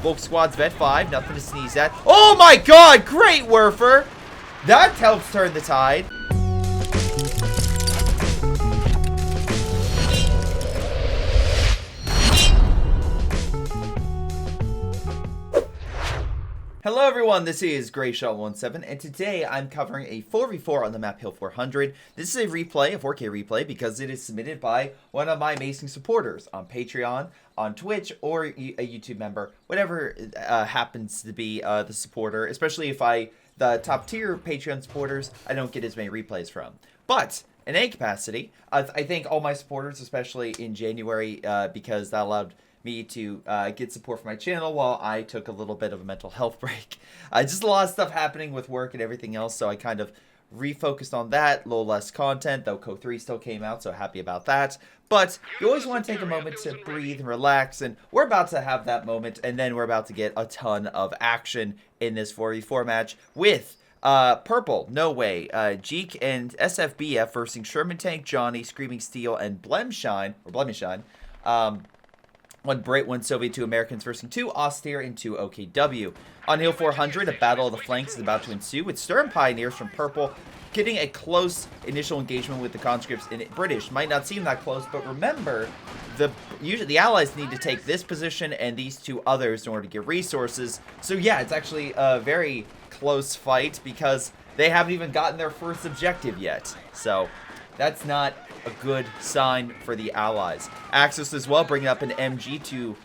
Volk Squad's Vet 5, nothing to sneeze at. Oh my god, great Werfer! That helps turn the tide. Hello everyone, this is Greyshot17, and today I'm covering a 4v4 on the map Hill 400. This is a replay, a 4K replay, because it is submitted by one of my amazing supporters on Patreon, on Twitch, or a YouTube member, whatever happens to be the supporter, especially if the top tier Patreon supporters, I don't get as many replays from. But in any capacity, I thank all my supporters, especially in January, because that allowed me to get support for my channel while I took a little bit of a mental health break. Just a lot of stuff happening with work and everything else, so I kind of refocused on that. A little less content, though CoH2 still came out, so happy about that. But you always want to take a moment to breathe and relax, and we're about to have that moment, and then we're about to get a ton of action in this 4v4 match with Purple, No Way, Jeek and SFBF versus Sherman Tank, Johnny, Screaming Steel, and Blemshine, or Blemishine. One Bright, one Soviet, two Americans versus two Austere and two OKW. On Hill 400, a battle of the flanks is about to ensue, with Stern Pioneers from Purple getting a close initial engagement with the conscripts in British. Might not seem that close, but remember, usually the Allies need to take this position and these two others in order to get resources. So yeah, it's actually a very close fight because they haven't even gotten their first objective yet. So that's not a good sign for the Allies. Axis as well, bringing up an MG to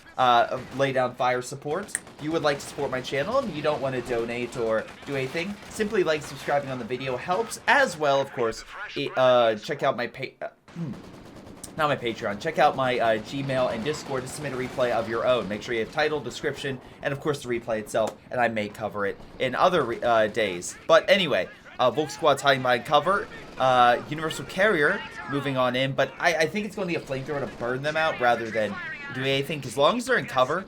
lay down fire support. You would like to support my channel and you don't want to donate or do anything, simply like subscribing on the video helps, as well, of course. Check out my not my Patreon. Check out my Gmail and Discord to submit a replay of your own. Make sure you have title, description, and of course the replay itself, and I may cover it in other days. But anyway, Volk Squad's hiding behind cover. Universal Carrier moving on in, but I think it's going to be a flamethrower to burn them out rather than do anything. As long as they're in cover,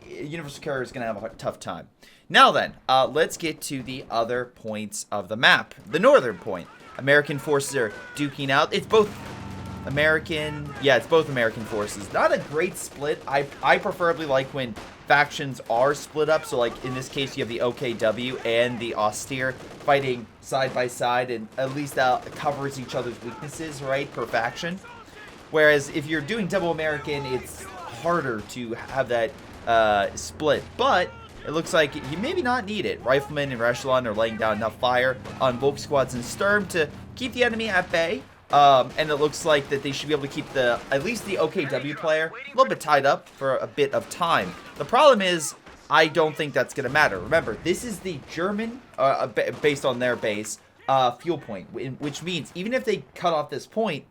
Universal Carrier is going to have a tough time. Now then, let's get to the other points of the map. The northern point. American forces are duking out. It's both American, yeah, it's both American forces. Not a great split. I preferably like when factions are split up. So like in this case, you have the OKW and the Austere fighting side by side, and at least that covers each other's weaknesses, right, per faction. Whereas if you're doing double American, it's harder to have that split. But it looks like you maybe not need it. Riflemen and Echelon are laying down enough fire on Volk Squads and Sturm to keep the enemy at bay. And it looks like that they should be able to keep at least the OKW player a little bit tied up for a bit of time. The problem is, I don't think that's going to matter. Remember, this is the German, based on their base, fuel point, which means even if they cut off this point,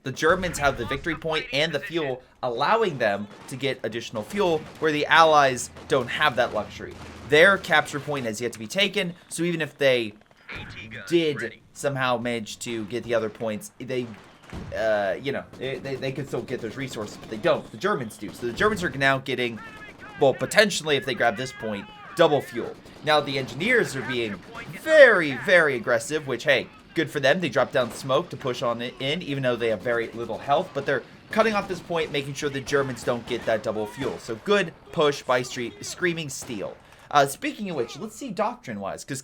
the Germans have the victory point and the fuel, allowing them to get additional fuel, where the Allies don't have that luxury. Their capture point has yet to be taken, so even if they did somehow manage to get the other points, they could still get those resources, but they don't. The Germans do. So the Germans are now getting, well, potentially, if they grab this point, double fuel. Now the engineers are being very, very aggressive, which, hey, good for them. They drop down smoke to push on it in, even though they have very little health, but they're cutting off this point, making sure the Germans don't get that double fuel. So good push by Screaming Steel. Speaking of which, let's see doctrine-wise, because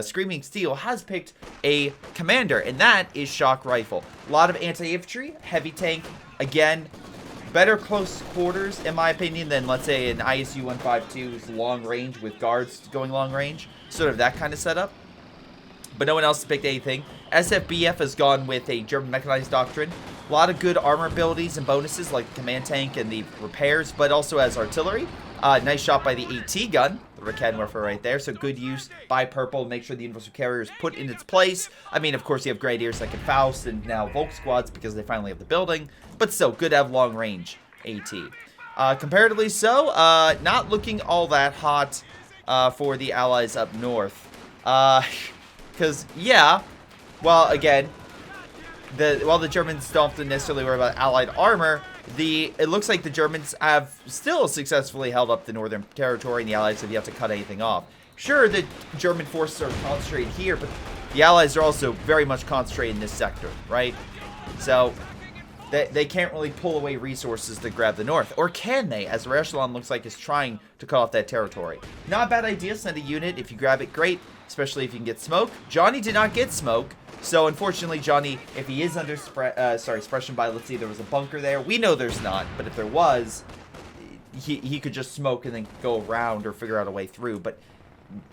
Screaming Steel has picked a commander, and that is Shock Rifle. A lot of anti-infantry, heavy tank, again, better close quarters, in my opinion, than, let's say, an ISU 152's long range with guards going long range. Sort of that kind of setup. But no one else has picked anything. SFBF has gone with a German mechanized doctrine. A lot of good armor abilities and bonuses, like the command tank and the repairs, but also as artillery. Nice shot by the AT gun, the Rakenwerfer right there. So good use by Purple to make sure the Universal Carrier is put in its place. I mean, of course, you have Grenadiers like in Faust and now Volk Squads because they finally have the building. But still, good to have long range AT. Comparatively so, not looking all that hot for the Allies up north. Because, yeah, well, again, while the Germans don't have to necessarily worry about Allied armor, it looks like the Germans have still successfully held up the northern territory, and the Allies have yet to cut anything off. Sure, the German forces are concentrated here, but the Allies are also very much concentrated in this sector, right? So, they can't really pull away resources to grab the north. Or can they, as Echelon looks like is trying to cut off that territory. Not a bad idea, send a unit. If you grab it, great, especially if you can get smoke. Johnny did not get smoke, so unfortunately, Johnny, if he is under suppression by, let's see, there was a bunker there. We know there's not, but if there was, he could just smoke and then go around or figure out a way through, but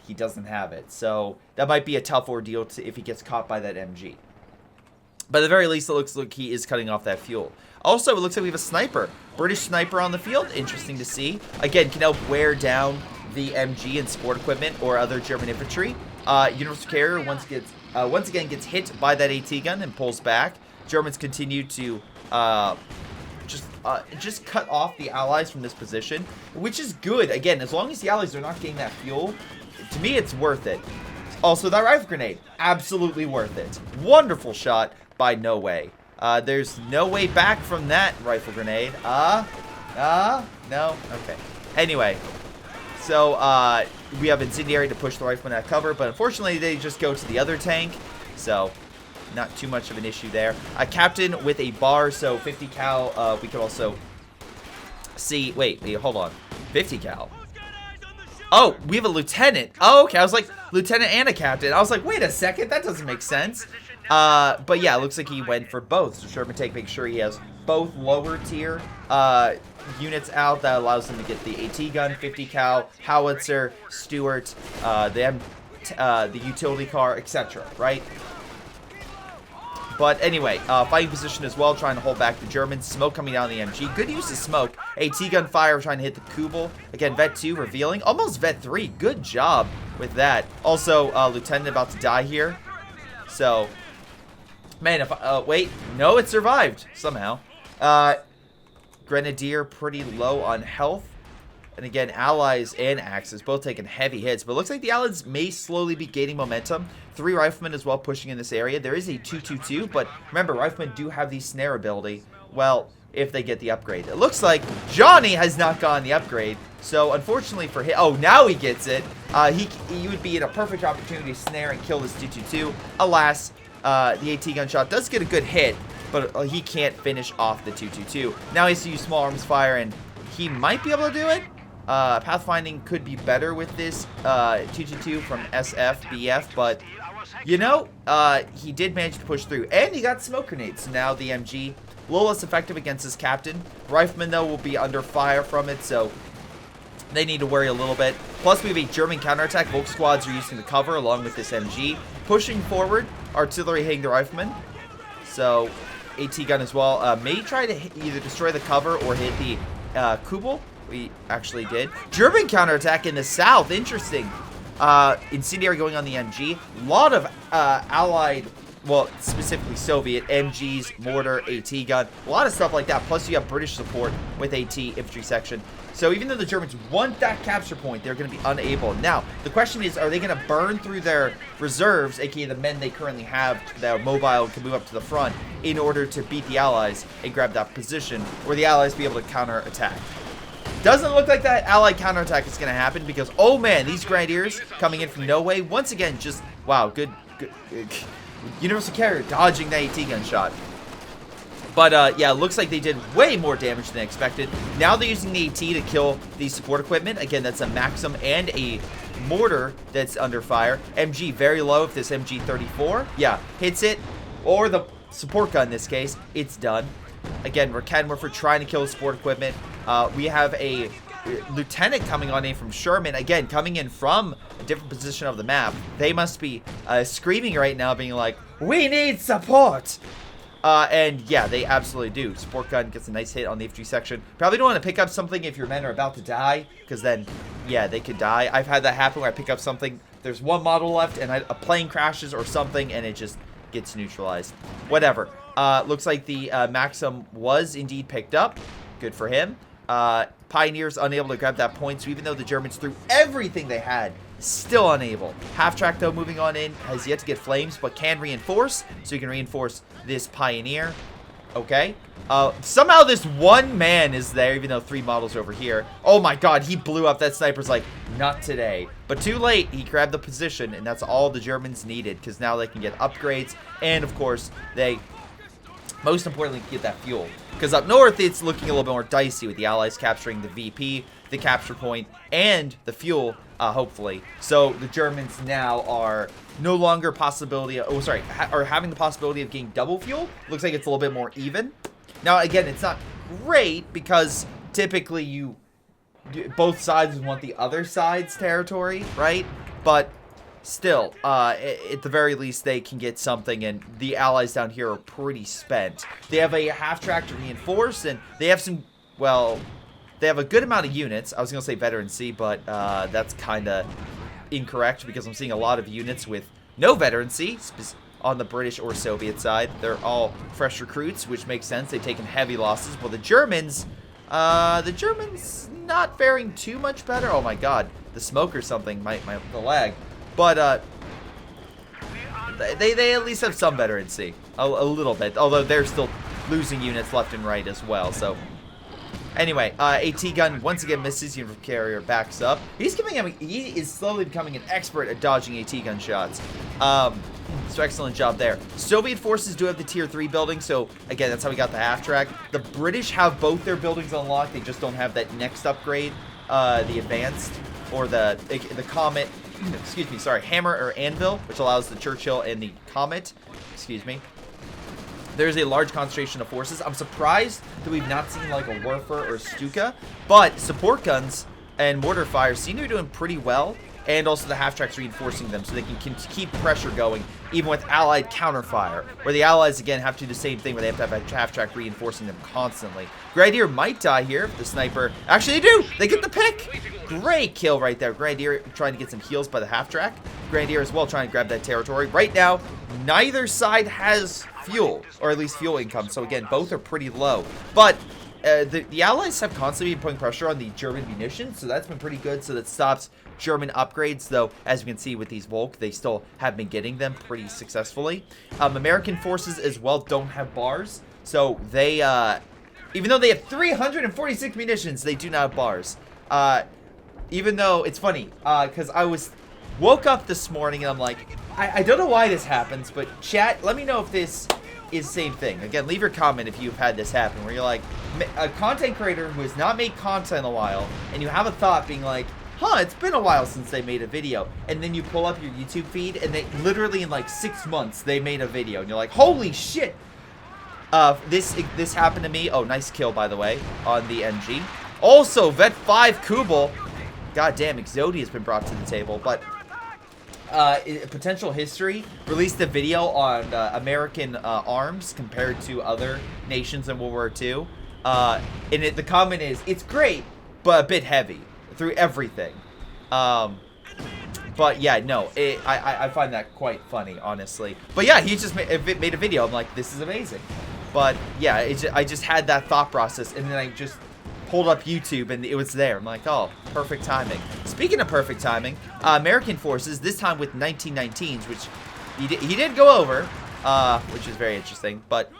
he doesn't have it. So that might be a tough ordeal if he gets caught by that MG. But at the very least, it looks like he is cutting off that fuel. Also, it looks like we have a sniper. British sniper on the field. Interesting to see. Again, can help wear down the MG and support equipment or other German infantry. Universal Carrier once again gets hit by that AT gun and pulls back. Germans continue to just cut off the Allies from this position, which is good. Again, as long as the Allies are not getting that fuel, to me, it's worth it. Also, that rifle grenade, absolutely worth it. Wonderful shot by No Way. There's no way back from that rifle grenade. No? Okay. Anyway, so we have Incendiary to push the rifleman out of cover, but unfortunately, they just go to the other tank, so not too much of an issue there. A captain with a bar, so 50 cal. We could also see. Wait, hold on. 50 cal. Oh, we have a lieutenant. Oh, okay. I was like, lieutenant and a captain. I was like, wait a second. That doesn't make sense. But yeah, it looks like he went for both. So Sherman Tank makes sure he has both lower tier units out. That allows him to get the AT gun, 50 cal, howitzer, Stuart, the utility car, etc. Right? But anyway, fighting position as well, trying to hold back the Germans. Smoke coming down the MG. Good use of smoke. AT gun fire trying to hit the Kubel. Again, Vet 2 revealing. Almost Vet 3. Good job with that. Also, Lieutenant about to die here. So, man, if wait. No, it survived somehow. Grenadier pretty low on health. And again, Allies and Axis both taking heavy hits. But it looks like the Allies may slowly be gaining momentum. 3 Riflemen as well pushing in this area. There is a 222, but remember, Riflemen do have the snare ability. Well, if they get the upgrade. It looks like Johnny has not gotten the upgrade. So, unfortunately for him... Oh, now he gets it. He would be in a perfect opportunity to snare and kill this 222. Alas, the AT gun shot does get a good hit, but he can't finish off the 222. Now he has to use small arms fire, and he might be able to do it. Pathfinding could be better with this 222 from SFBF, but you know, he did manage to push through, and he got smoke grenades. So now the MG a little less effective against his captain. Riflemen though will be under fire from it, so they need to worry a little bit. Plus we have a German counterattack. Volk squads are using the cover along with this MG, pushing forward. Artillery hitting the Riflemen. So AT gun as well. May try to either destroy the cover or hit the Kubel. We actually did. German counterattack in the south. Interesting. Incendiary going on the MG. A lot of allied, well, specifically Soviet, MGs, mortar, AT gun. A lot of stuff like that. Plus you have British support with AT infantry section. So even though the Germans want that capture point, they're going to be unable. Now, the question is, are they going to burn through their reserves, aka the men they currently have that are mobile and can move up to the front, in order to beat the Allies and grab that position, or the Allies be able to counterattack? Doesn't look like that Allied counterattack is going to happen because, oh man, these Grenadiers coming in from No Way. Once again, just, wow, good. Universal Carrier dodging that AT gun shot. But, yeah, it looks like they did way more damage than expected. Now they're using the AT to kill the support equipment. Again, that's a Maxim and a mortar that's under fire. MG very low if this MG-34. Yeah, hits it. Or the support gun in this case. It's done. Again, we're trying to kill the support equipment. We have a lieutenant coming on in from Sherman. Again, coming in from a different position of the map. They must be screaming right now, being like, "We need support!" And yeah, they absolutely do. Support gun gets a nice hit on the infantry section. Probably don't want to pick up something if your men are about to die, because then, yeah, they could die. I've had that happen where I pick up something, there's one model left, and a plane crashes or something, and it just gets neutralized. Whatever. Looks like the Maxim was indeed picked up. Good for him. Pioneers unable to grab that point, so even though the Germans threw everything they had, still unable. Half-track, though, moving on in, has yet to get flames, but can reinforce, so you can reinforce this Pioneer. Okay. Somehow this one man is there, even though 3 models are over here. Oh my god, he blew up. That sniper's like, not today. But too late, he grabbed the position, and that's all the Germans needed, because now they can get upgrades, and of course, they Most importantly, get that fuel. Because up north, it's looking a little bit more dicey with the Allies capturing the VP, the capture point, and the fuel, hopefully. So the Germans now are no longer possibility of, are having the possibility of getting double fuel. Looks like it's a little bit more even. Now, again, it's not great because typically both sides want the other side's territory, right? But still, at the very least, they can get something, and the Allies down here are pretty spent. They have a half-track to reinforce, and they have some, well, they have a good amount of units. I was going to say veterancy, but that's kind of incorrect because I'm seeing a lot of units with no veterancy on the British or Soviet side. They're all fresh recruits, which makes sense. They've taken heavy losses. Well, the Germans not faring too much better. Oh my god, the smoke or something, the lag. But they at least have some veterancy, a little bit. Although they're still losing units left and right as well. So anyway, AT gun once again misses. Uniform carrier backs up. He is slowly becoming an expert at dodging AT gun shots. So excellent job there. Soviet forces do have the tier 3 building, so again, that's how we got the half track. The British have both their buildings unlocked. They just don't have that next upgrade, the advanced or the Comet. Excuse me, sorry, Hammer or Anvil, which allows the Churchill and the Comet. Excuse me. There's a large concentration of forces. I'm surprised that we've not seen like a Werfer or Stuka, but support guns and mortar fire seem to be doing pretty well. And also the half-tracks reinforcing them so they can keep pressure going, even with allied counterfire, where the allies, again, have to do the same thing, where they have to have a half-track reinforcing them constantly. Grenadier might die here if the sniper... Actually, they do! They get the pick! Great kill right there. Grenadier trying to get some heals by the half-track. Grenadier as well trying to grab that territory. Right now, neither side has fuel, or at least fuel income, so again, both are pretty low. But... the Allies have constantly been putting pressure on the German munitions, so that's been pretty good. So that stops German upgrades, though, as you can see with these Volk, they still have been getting them pretty successfully. American forces as well don't have bars, so they, even though they have 346 munitions, they do not have bars. Even though, it's funny, because woke up this morning and I'm like, I don't know why this happens, but chat, let me know if this is the same thing. Again, leave your comment if you've had this happen, where you're like, a content creator who has not made content in a while, and you have a thought being like, huh, it's been a while since they made a video, and then you pull up your YouTube feed, and they literally in like 6 months, they made a video, and you're like, holy shit! This happened to me. Oh, nice kill, by the way, on the MG. Also, Vet 5 Kubel. Goddamn, Exodi has been brought to the table, but potential history released a video on American arms compared to other nations in World War II. And the comment is, it's great, but a bit heavy through everything. But yeah, no, I find that quite funny, honestly. But yeah, he just made a video. I'm like, this is amazing. But yeah, I just had that thought process, and then I just pulled up YouTube and it was there. I'm like, oh, perfect timing. Speaking of perfect timing, American forces, this time with 1919s, which he did go over, which is very interesting. But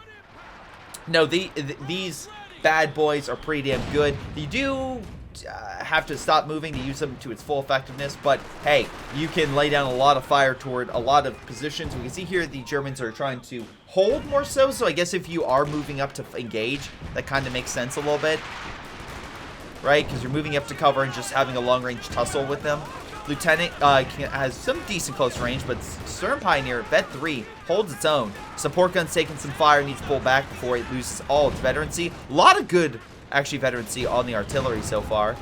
no, these bad boys are pretty damn good. You do have to stop moving to use them to its full effectiveness, but hey, you can lay down a lot of fire toward a lot of positions. We can see here the Germans are trying to hold more so I guess if you are moving up to engage, that kind of makes sense a little bit, right? Because you're moving up to cover and just having a long-range tussle with them. Lieutenant has some decent close range, but Stern Pioneer, Vet 3, holds its own. Support gun's taking some fire, needs to pull back before it loses all its veterancy. A lot of good, actually, veterancy on the artillery so far.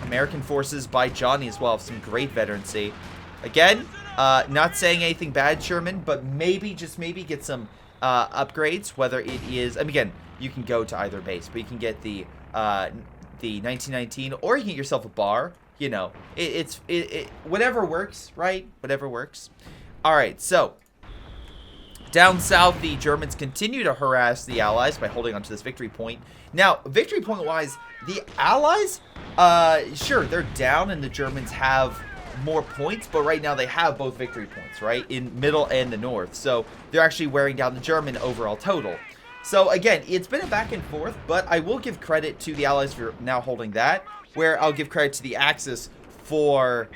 American forces by Johnny as well have some great veterancy. Again, not saying anything bad, Sherman, but maybe, just maybe, get some upgrades, whether it is, and again, you can go to either base, but you can get the 1919, or you can get yourself a bar. You know, whatever works, right? Whatever works. All right, so down south, the Germans continue to harass the Allies by holding onto this victory point. Now, victory point-wise, the Allies, sure, they're down, and the Germans have more points, but right now they have both victory points, right, in middle and the north. So they're actually wearing down the German overall total. So again, it's been a back and forth, but I will give credit to the Allies for now holding that, where I'll give credit to the Axis for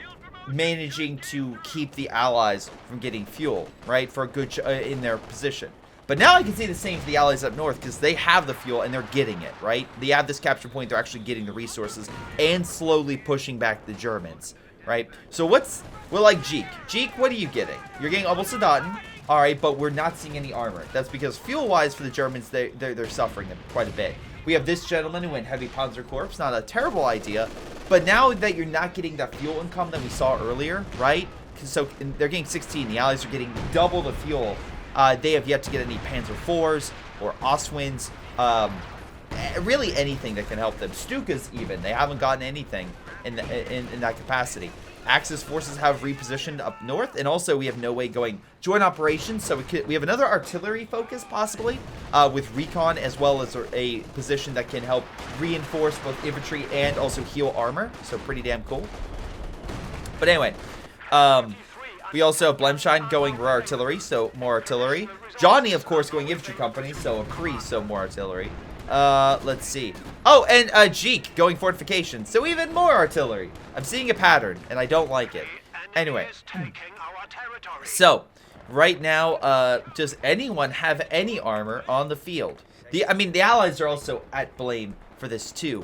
managing to keep the Allies from getting fuel, right, for a good in their position. But now I can see the same for the allies up north because they have the fuel and they're getting it, right? They have this capture point. They're actually getting the resources and slowly pushing back the Germans, right? So well, like Jeek. Jeek, what are you getting? You're getting almost a Dotton. All right, but we're not seeing any armor. That's because fuel-wise for the Germans, they're suffering quite a bit. We have this gentleman who went heavy Panzer Corps. Not a terrible idea. But now that you're not getting that fuel income that we saw earlier, right? So they're getting 16. The Allies are getting double the fuel. They have yet to get any Panzer IVs or Ostwinds. Really anything that can help them. Stukas even. They haven't gotten anything in that capacity. Axis forces have repositioned up north, and also we have no way going joint operations, so we have another artillery focus possibly with recon, as well as a position that can help reinforce both infantry and also heal armor, so pretty damn cool. But anyway, we also have Blemschein going rear artillery, so more artillery. Johnny, of course, going infantry company, so a Cree, so more artillery. Let's see. Oh, and Jeek going fortifications, so even more artillery. I'm seeing a pattern, and I don't like it. Anyway, so right now, does anyone have any armor on the field? I mean, the Allies are also at blame for this too,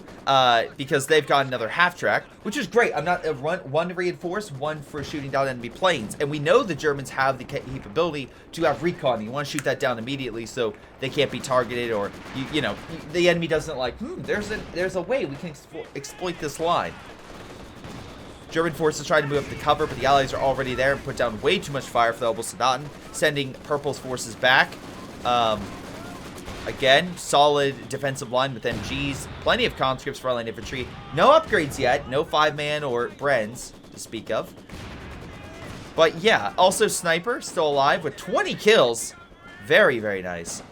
because they've got another half track, which is great. I'm not one to reinforce, one for shooting down enemy planes, and we know the Germans have the capability to have recon. You want to shoot that down immediately so they can't be targeted, or you know the enemy doesn't like. There's a way we can exploit this line. German forces try to move up the cover, but the Allies are already there and put down way too much fire for the Obersoldaten, sending Purple's forces back. Again, solid defensive line with MGs. Plenty of conscripts for line infantry. No upgrades yet. No 5-man or Brens to speak of. But yeah, also Sniper still alive with 20 kills. Very, very nice.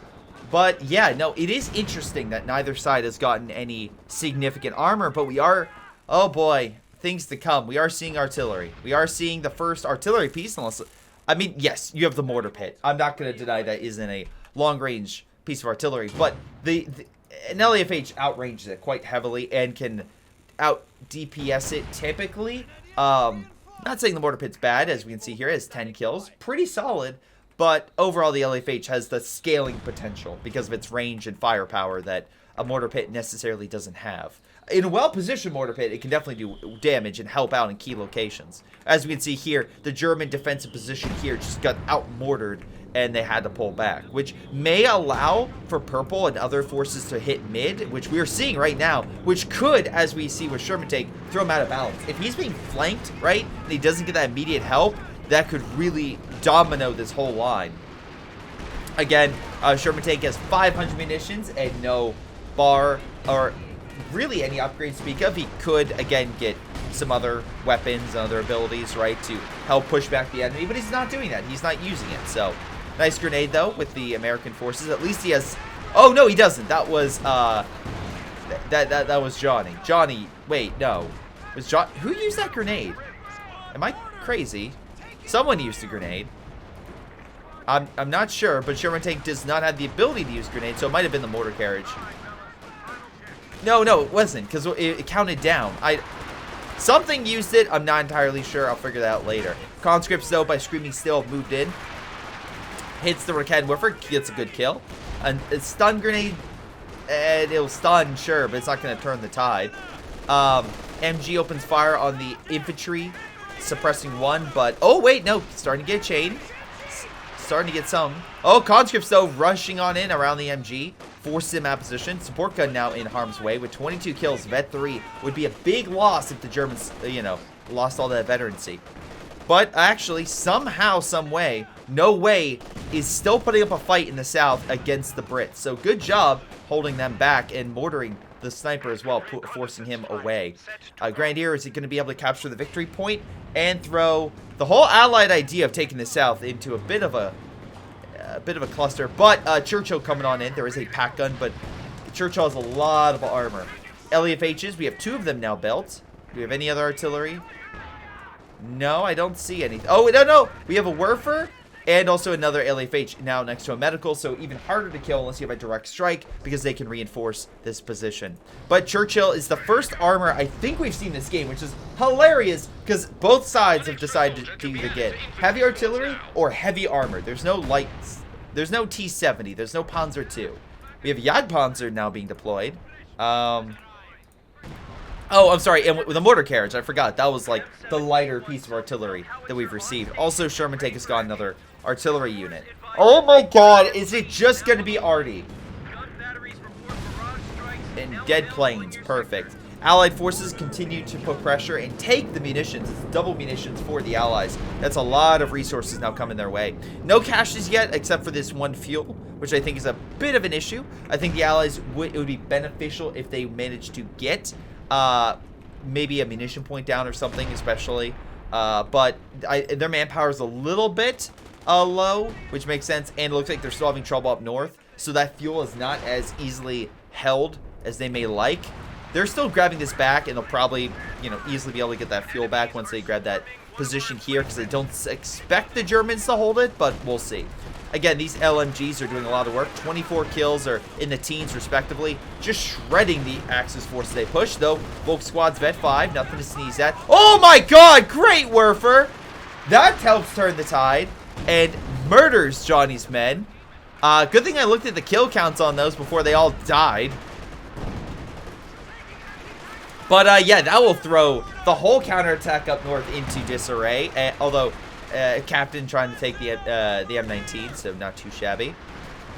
But yeah, no, it is interesting that neither side has gotten any significant armor. But we are, oh boy, things to come. We are seeing artillery. We are seeing the first artillery piece. Unless, I mean, yes, you have the mortar pit. I'm not going to deny that isn't a long-range piece of artillery, but an LAFH outranges it quite heavily and can out DPS it typically. Not saying the mortar pit's bad, as we can see here, it has 10 kills, pretty solid, but overall the LAFH has the scaling potential because of its range and firepower that a mortar pit necessarily doesn't have. In a well-positioned mortar pit, it can definitely do damage and help out in key locations. As we can see here, the German defensive position here just got out-mortared and they had to pull back, which may allow for Purple and other forces to hit mid, which we are seeing right now, which could, as we see with Sherman take, throw him out of balance. If he's being flanked, right, and he doesn't get that immediate help, that could really domino this whole line. Again, Sherman tank has 500 munitions and no bar or really any upgrades to speak of. He could, again, get some other weapons and other abilities, right, to help push back the enemy, but he's not doing that. He's not using it, so nice grenade, though, with the American forces. At least he has... Oh, no, he doesn't. That was, that was Johnny. Johnny, wait, no. Was John... Who used that grenade? Am I crazy? Someone used a grenade. I'm not sure, but Sherman tank does not have the ability to use grenades, so it might have been the mortar carriage. No, it wasn't, because it counted down. Something used it. I'm not entirely sure. I'll figure that out later. Conscripts, though, by Screaming Still, have moved in. Hits the Rakan Woofer, gets a good kill. And a stun grenade, and it'll stun, sure, but it's not going to turn the tide. MG opens fire on the infantry, suppressing one, but... Oh, wait, no. Starting to get a chain. Starting to get some. Oh, conscripts, though, rushing on in around the MG. Forces him out of position. Support gun now in harm's way with 22 kills. Vet 3 would be a big loss if the Germans, you know, lost all that veterancy. But actually, somehow, some way, No Way is still putting up a fight in the south against the Brits. So good job holding them back and mortaring the sniper as well, forcing him away. Grenadier is going to be able to capture the victory point and throw the whole Allied idea of taking the south into a bit of a cluster. But Churchill coming on in. There is a pack gun, but Churchill has a lot of armor. LEFHs, we have 2 of them now built. Do we have any other artillery? No, I don't see any. Oh, no. We have a Werfer and also another LFH now next to a medical, so even harder to kill unless you have a direct strike because they can reinforce this position. But Churchill is the first armor I think we've seen this game, which is hilarious because both sides have decided to either get heavy artillery or heavy armor. There's no light There's no T-70. There's no Panzer II. We have Jagdpanzer now being deployed. Oh, I'm sorry, and with the mortar carriage, I forgot. That was like the lighter piece of artillery that we've received. Also, Sherman Tank has got another artillery unit. Oh my god, is it just going to be Artie? And dead planes, perfect. Allied forces continue to put pressure and take the munitions. It's double munitions for the Allies. That's a lot of resources now coming their way. No caches yet, except for this one fuel, which I think is a bit of an issue. I think the Allies, it would be beneficial if they managed to get maybe a munition point down or something, especially. But their manpower is a little bit low, which makes sense. And it looks like they're still having trouble up north. So that fuel is not as easily held as they may like. They're still grabbing this back, and they'll probably, easily be able to get that fuel back once they grab that position here, because they don't expect the Germans to hold it, but we'll see. Again, these LMGs are doing a lot of work. 24 kills are in the teens, respectively. Just shredding the Axis force they push, though. Volkssquad's Vet 5, nothing to sneeze at. Oh my god, great Werfer! That helps turn the tide and murders Johnny's men. Good thing I looked at the kill counts on those before they all died. But, yeah, that will throw the whole counterattack up north into disarray. Although, Captain trying to take the M19, so not too shabby.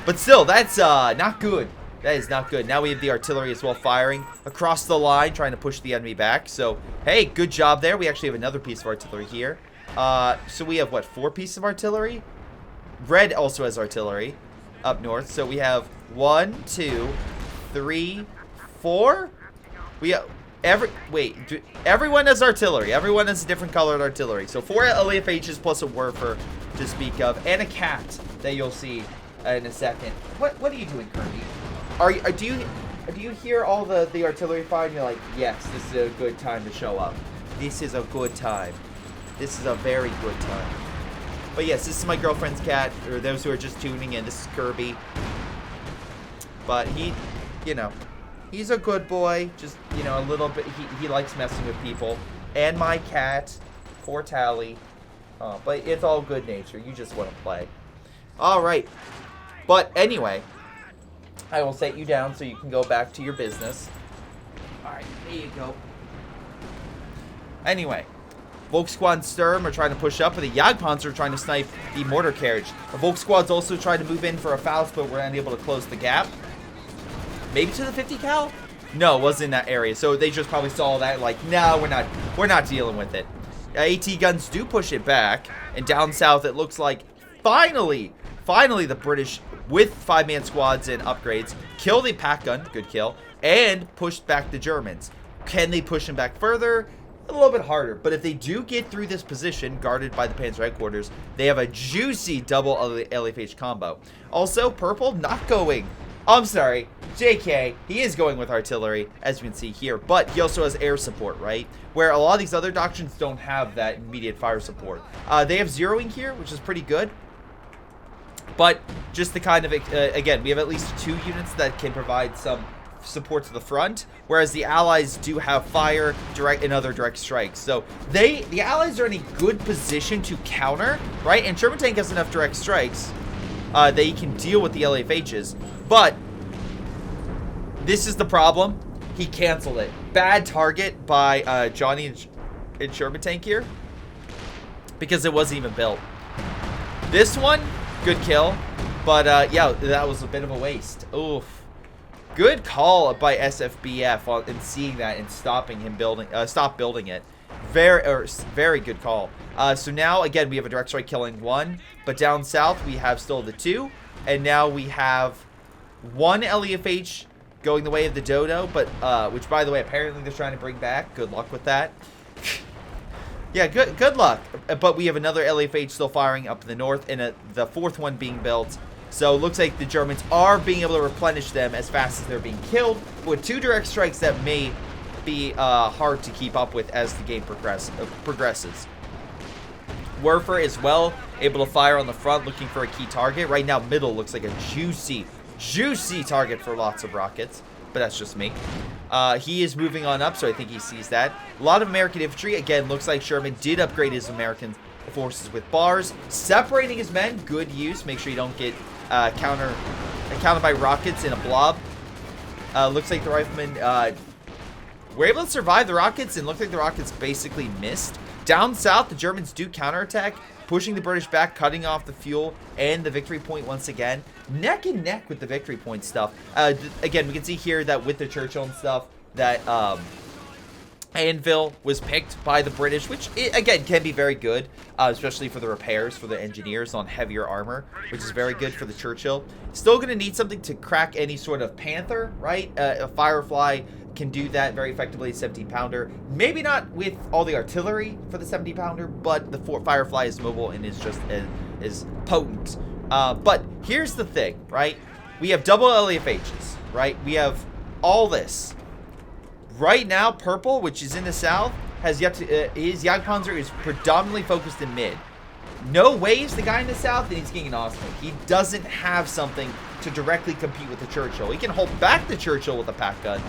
But still, that's not good. That is not good. Now we have the artillery as well firing across the line, trying to push the enemy back. So, hey, good job there. We actually have another piece of artillery here. So we have, what, 4 pieces of artillery? Red also has artillery up north. So we have 1, 2, 3, 4. We have... everyone has artillery. Everyone has a different colored artillery. So 4 LFHs plus a Werfer to speak of, and a cat that you'll see in a second. What are you doing, Kirby? Do you hear all the artillery fire and you're like, yes, this is a good time to show up. This is a good time. This is a very good time. But yes, this is my girlfriend's cat, or those who are just tuning in. This is Kirby. But he, he's a good boy, just, a little bit, he likes messing with people. And my cat, poor Tally. But it's all good nature, you just want to play. Alright, but anyway, I will set you down so you can go back to your business. Alright, there you go. Anyway, Volkssquad and Sturm are trying to push up, but the Jagdpanzer are trying to snipe the mortar carriage. The Volkssquad's also trying to move in for a Faust, but we're unable to close the gap. Maybe to the 50 cal? No, it wasn't in that area. So they just probably saw that, like, no, we're not dealing with it. AT guns do push it back, and down south it looks like finally the British with 5-man squads and upgrades kill the pack gun, good kill, and push back the Germans. Can they push them back further? A little bit harder, but if they do get through this position guarded by the Panzer headquarters, they have a juicy double LFH combo. Also, purple not going. I'm sorry, JK, he is going with artillery, as you can see here, but he also has air support, right? Where a lot of these other doctrines don't have that immediate fire support. They have zeroing here, which is pretty good. But just the kind of, again, we have at least 2 units that can provide some support to the front, whereas the Allies do have fire, direct, and other direct strikes. So the Allies are in a good position to counter, right? And Sherman Tank has enough direct strikes that he can deal with the LFHs. But this is the problem. He canceled it. Bad target by Johnny and Sherman Tank here, because it wasn't even built. This one, good kill. But yeah, that was a bit of a waste. Oof. Good call by SFBF in seeing that and stopping him stop building it. Very good call. So now again we have a direct strike killing 1, but down south we have still the 2, and now we have 1 LEFH going the way of the Dodo, but which by the way apparently they're trying to bring back. Good luck with that. Yeah, good luck. But we have another LEFH still firing up in the north, and the 4th one being built. So it looks like the Germans are being able to replenish them as fast as they're being killed, with 2 direct strikes that may be hard to keep up with as the game progresses. Werfer is well able to fire on the front, looking for a key target. Right now, middle looks like a juicy target for lots of rockets, but that's just me. He is moving on up, so I think he sees that. A lot of American infantry. Again, looks like Sherman did upgrade his American forces with bars. Separating his men, good use. Make sure you don't get countered by rockets in a blob. Looks like the riflemen were able to survive the rockets, and looked like the rockets basically missed. Down south, the Germans do counterattack, pushing the British back, cutting off the fuel and the victory point once again. Neck and neck with the victory point stuff. Again, we can see here that with the Churchill and stuff, that Anvil was picked by the British, which, again, can be very good, especially for the repairs, for the engineers on heavier armor, which is very good for the Churchill. Still going to need something to crack any sort of Panther, right? A Firefly can do that very effectively, 70-pounder. Maybe not with all the artillery for the 70-pounder, but the Firefly is mobile and is just is potent. But here's the thing, right? We have double LFHs, right? We have all this. Right now, purple, which is in the south, has yet to... his Jagdpanzer is predominantly focused in mid. No waves, the guy in the south, and he's getting an awesome. He doesn't have something to directly compete with the Churchill. He can hold back the Churchill with a pack gun,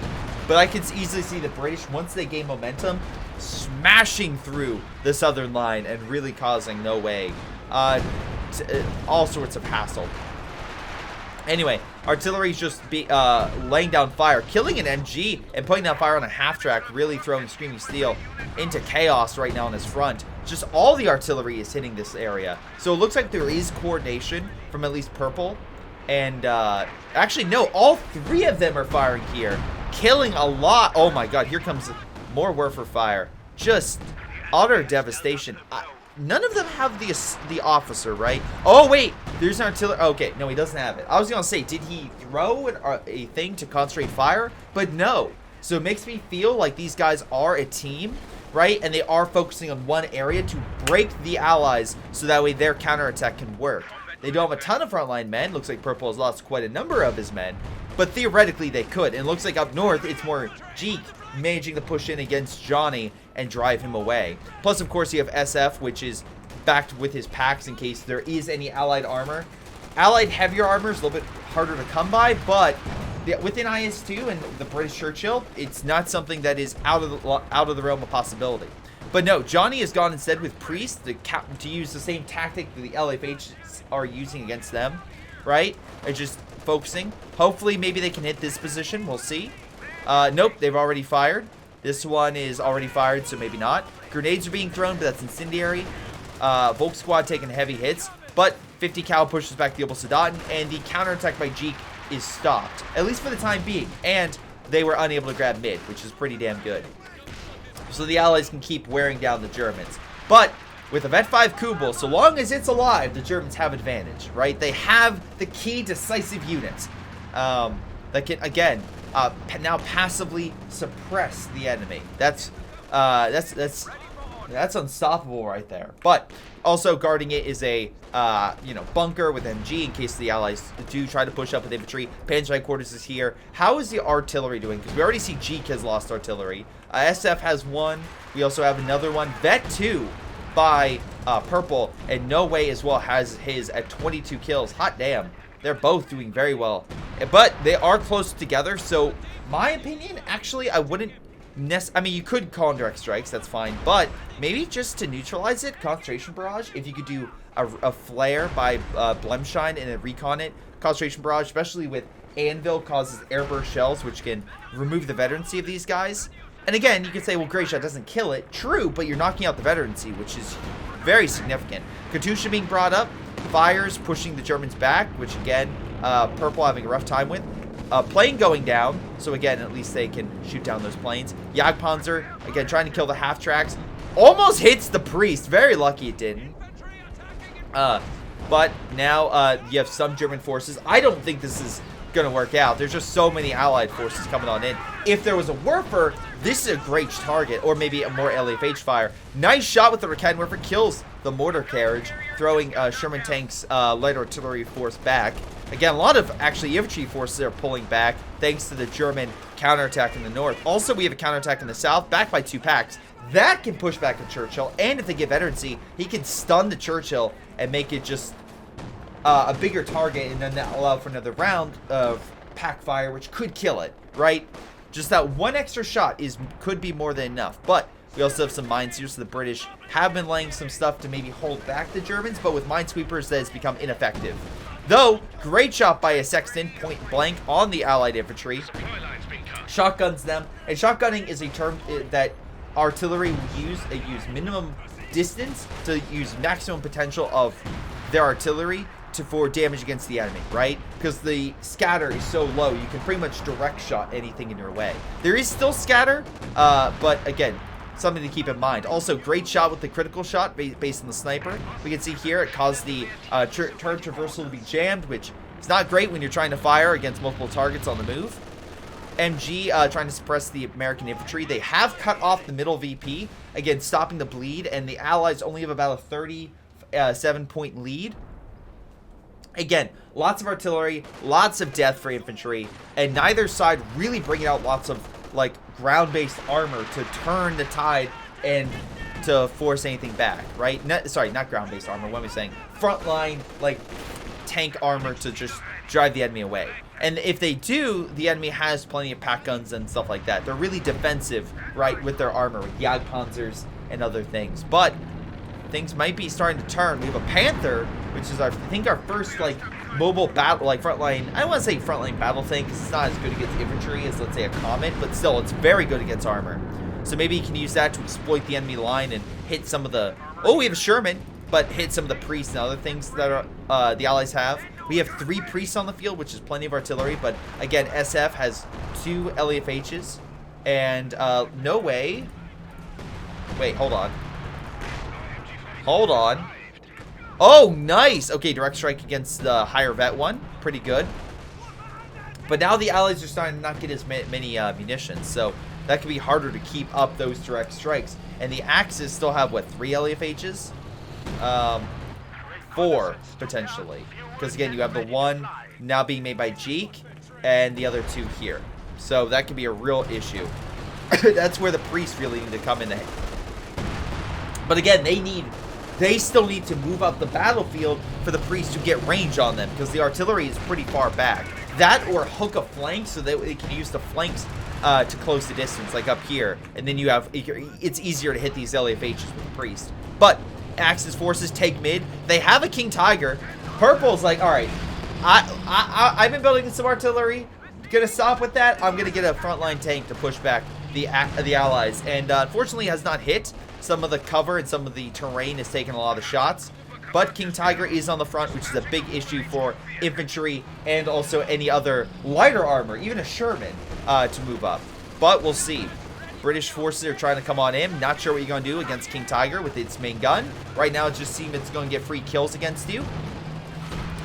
but I can easily see the British, once they gain momentum, smashing through the southern line and really causing no way. All sorts of hassle. Anyway, artillery's just laying down fire, killing an MG and putting that fire on a half-track, really throwing Screaming Steel into chaos right now on his front. Just all the artillery is hitting this area. So it looks like there is coordination from at least purple. And actually, no, all three of them are firing here, killing a lot. Oh my god, here comes more Werfer fire. Just utter devastation. None of them have the officer, right? Oh, wait. There's an artillery. Okay, no, he doesn't have it. I was going to say, did he throw a thing to concentrate fire? But no. So it makes me feel like these guys are a team, right? And they are focusing on one area to break the allies so that way their counterattack can work. They don't have a ton of frontline men. Looks like purple has lost quite a number of his men. But theoretically, they could. And it looks like up north, it's more Jeek managing to push in against Johnny and drive him away. Plus, of course, you have SF, which is backed with his packs in case there is any allied armor. Allied heavier armor is a little bit harder to come by, but within IS-2 and the British Churchill, it's not something that is out of the realm of possibility. But no, Johnny has gone instead with Priest to use the same tactic that the LFHs are using against them, right? They're just focusing. Hopefully, maybe they can hit this position. We'll see. Nope, they've already fired. This one is already fired, so maybe not. Grenades are being thrown, but that's incendiary. Volk Squad taking heavy hits, but 50 cal pushes back the Opel Soldaten, and the counterattack by Jeek is stopped, at least for the time being. And they were unable to grab mid, which is pretty damn good. So the Allies can keep wearing down the Germans. But with a Vet 5 Kubel, so long as it's alive, the Germans have advantage, right? They have the key decisive units that can, again, now passively suppress the enemy. That's unstoppable right there. But also guarding it is a bunker with MG in case the Allies do try to push up with infantry. Panzer headquarters is here. How is the artillery doing? Because we already see Jeek has lost artillery. SF has one. We also have another one. Vet 2 by purple, and No Way as well has his at 22 kills. Hot damn. They're both doing very well. But they are close together, so my opinion, actually, I wouldn't I mean, you could call in direct strikes, that's fine, but maybe just to neutralize it, concentration barrage, if you could do a flare by Blemshine and then recon it, concentration barrage, especially with Anvil causes airburst shells, which can remove the veterancy of these guys. And again, you could say, well, Greyshot doesn't kill it. True, but you're knocking out the veterancy, which is very significant. Katusha being brought up, fires pushing the Germans back, which again, purple having a rough time with. Plane going down, so again, at least they can shoot down those planes. Jagdpanzer, again, trying to kill the half-tracks. Almost hits the Priest. Very lucky it didn't. But now you have some German forces. I don't think this is going to work out. There's just so many Allied forces coming on in. If there was a Werfer, this is a great target, or maybe a more LFH fire. Nice shot with the Raketten Werfer, kills the mortar carriage, throwing Sherman Tank's light artillery force back. Again, a lot of, actually, infantry forces are pulling back, thanks to the German counterattack in the north. Also, we have a counterattack in the south, backed by 2 packs. That can push back a Churchill, and if they get veterancy, he can stun the Churchill and make it just a bigger target, and then that allow for another round of pack fire, which could kill it, right? Just that one extra shot could be more than enough. But we also have some minesweepers, so the British have been laying some stuff to maybe hold back the Germans, but with minesweepers, that has become ineffective. Though, great shot by a Sexton, point blank on the Allied infantry. Shotguns them. And shotgunning is a term that artillery will use. They use minimum distance to use maximum potential of their artillery for damage against the enemy, right? Because the scatter is so low, you can pretty much direct shot anything in your way. There is still scatter, but again, something to keep in mind. Also, great shot with the critical shot based on the sniper. We can see here it caused the turret traversal to be jammed, which is not great when you're trying to fire against multiple targets on the move. MG trying to suppress the American infantry. They have cut off the middle VP, again stopping the bleed, and the Allies only have about a 37-point lead. Again, lots of artillery, lots of death for infantry, and neither side really bringing out lots of like ground-based armor to turn the tide and to force anything back, right? Not ground-based armor. What am I saying? Frontline, like tank armor to just drive the enemy away. And if they do, the enemy has plenty of pack guns and stuff like that. They're really defensive, right, with their armor, with Jagdpanzers and other things. But things might be starting to turn. We have a Panther, which is, I think, our first, like, mobile battle, like, frontline. I don't want to say frontline battle tank, because it's not as good against infantry as, let's say, a Comet. But still, it's very good against armor. So maybe you can use that to exploit the enemy line and hit some of the... Oh, we have a Sherman, but hit some of the priests and other things that are the Allies have. We have 3 priests on the field, which is plenty of artillery. But, again, SF has 2 LEFHs. And, no way. Wait, hold on. Hold on. Oh, nice. Okay, direct strike against the higher vet one. Pretty good. But now the Allies are starting to not get as many munitions. So that could be harder to keep up those direct strikes. And the Axis still have, what, 3 LEFHs? 4, potentially. Because, again, you have the one now being made by Jeek and the other 2 here. So that could be a real issue. That's where the priests really need to come in. But, again, they still need to move up the battlefield for the priests to get range on them, because the artillery is pretty far back. That or hook a flank so that they can use the flanks to close the distance, like up here. And then you have, it's easier to hit these LEFHs with the priest. But Axis forces take mid. They have a King Tiger. Purple's like, all right, I've been building some artillery. Gonna stop with that. I'm gonna get a frontline tank to push back the Allies. And unfortunately has not hit. Some of the cover and some of the terrain has taken a lot of shots. But King Tiger is on the front, which is a big issue for infantry and also any other lighter armor, even a Sherman, to move up. But we'll see. British forces are trying to come on in. Not sure what you're going to do against King Tiger with its main gun. Right now, it just seems it's going to get free kills against you.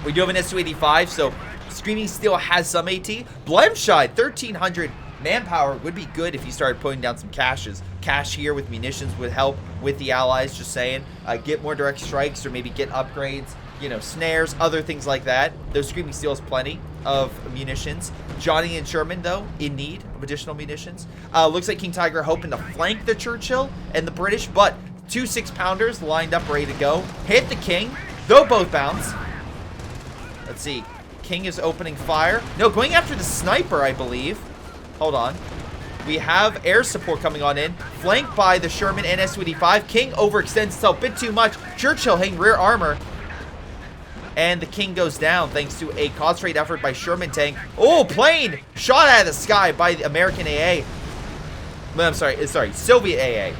We do have an S285, so Screaming Steel has some AT. Blemshide, 1,300 manpower would be good if you started putting down some caches. Cache here with munitions would help with the Allies, just saying. Get more direct strikes or maybe get upgrades, you know, snares, other things like that. Those Screaming Steel has plenty of munitions. Johnny and Sherman, though, in need of additional munitions. Looks like King Tiger hoping to flank the Churchill and the British, but 2 6-pounders lined up, ready to go. Hit the King, though both bounce. Let's see. King is opening fire. No, going after the sniper, I believe. Hold on. We have air support coming on in. Flanked by the Sherman and S285. King overextends himself a bit too much. Churchill hitting rear armor. And the King goes down thanks to a concentrated effort by Sherman tank. Oh, plane! Shot out of the sky by the American AA. I'm sorry, Soviet AA.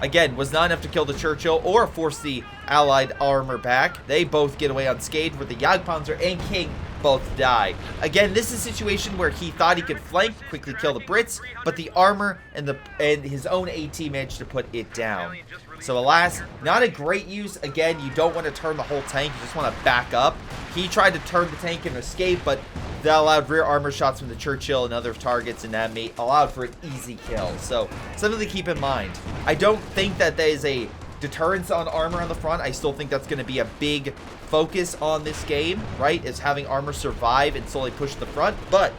Again, was not enough to kill the Churchill or force the Allied armor back. They both get away unscathed, with the Jagdpanzer and King both die. Again, this is a situation where he thought he could flank, quickly kill the Brits, but the armor and his own AT managed to put it down. So alas, not a great use. Again, you don't want to turn the whole tank, you just want to back up. He tried to turn the tank and escape, but that allowed rear armor shots from the Churchill and other targets, and that allowed for an easy kill. So something to keep in mind. I don't think that there is a deterrence on armor on the front. I still think that's going to be a big focus on this game, right? Is having armor survive and slowly push the front. But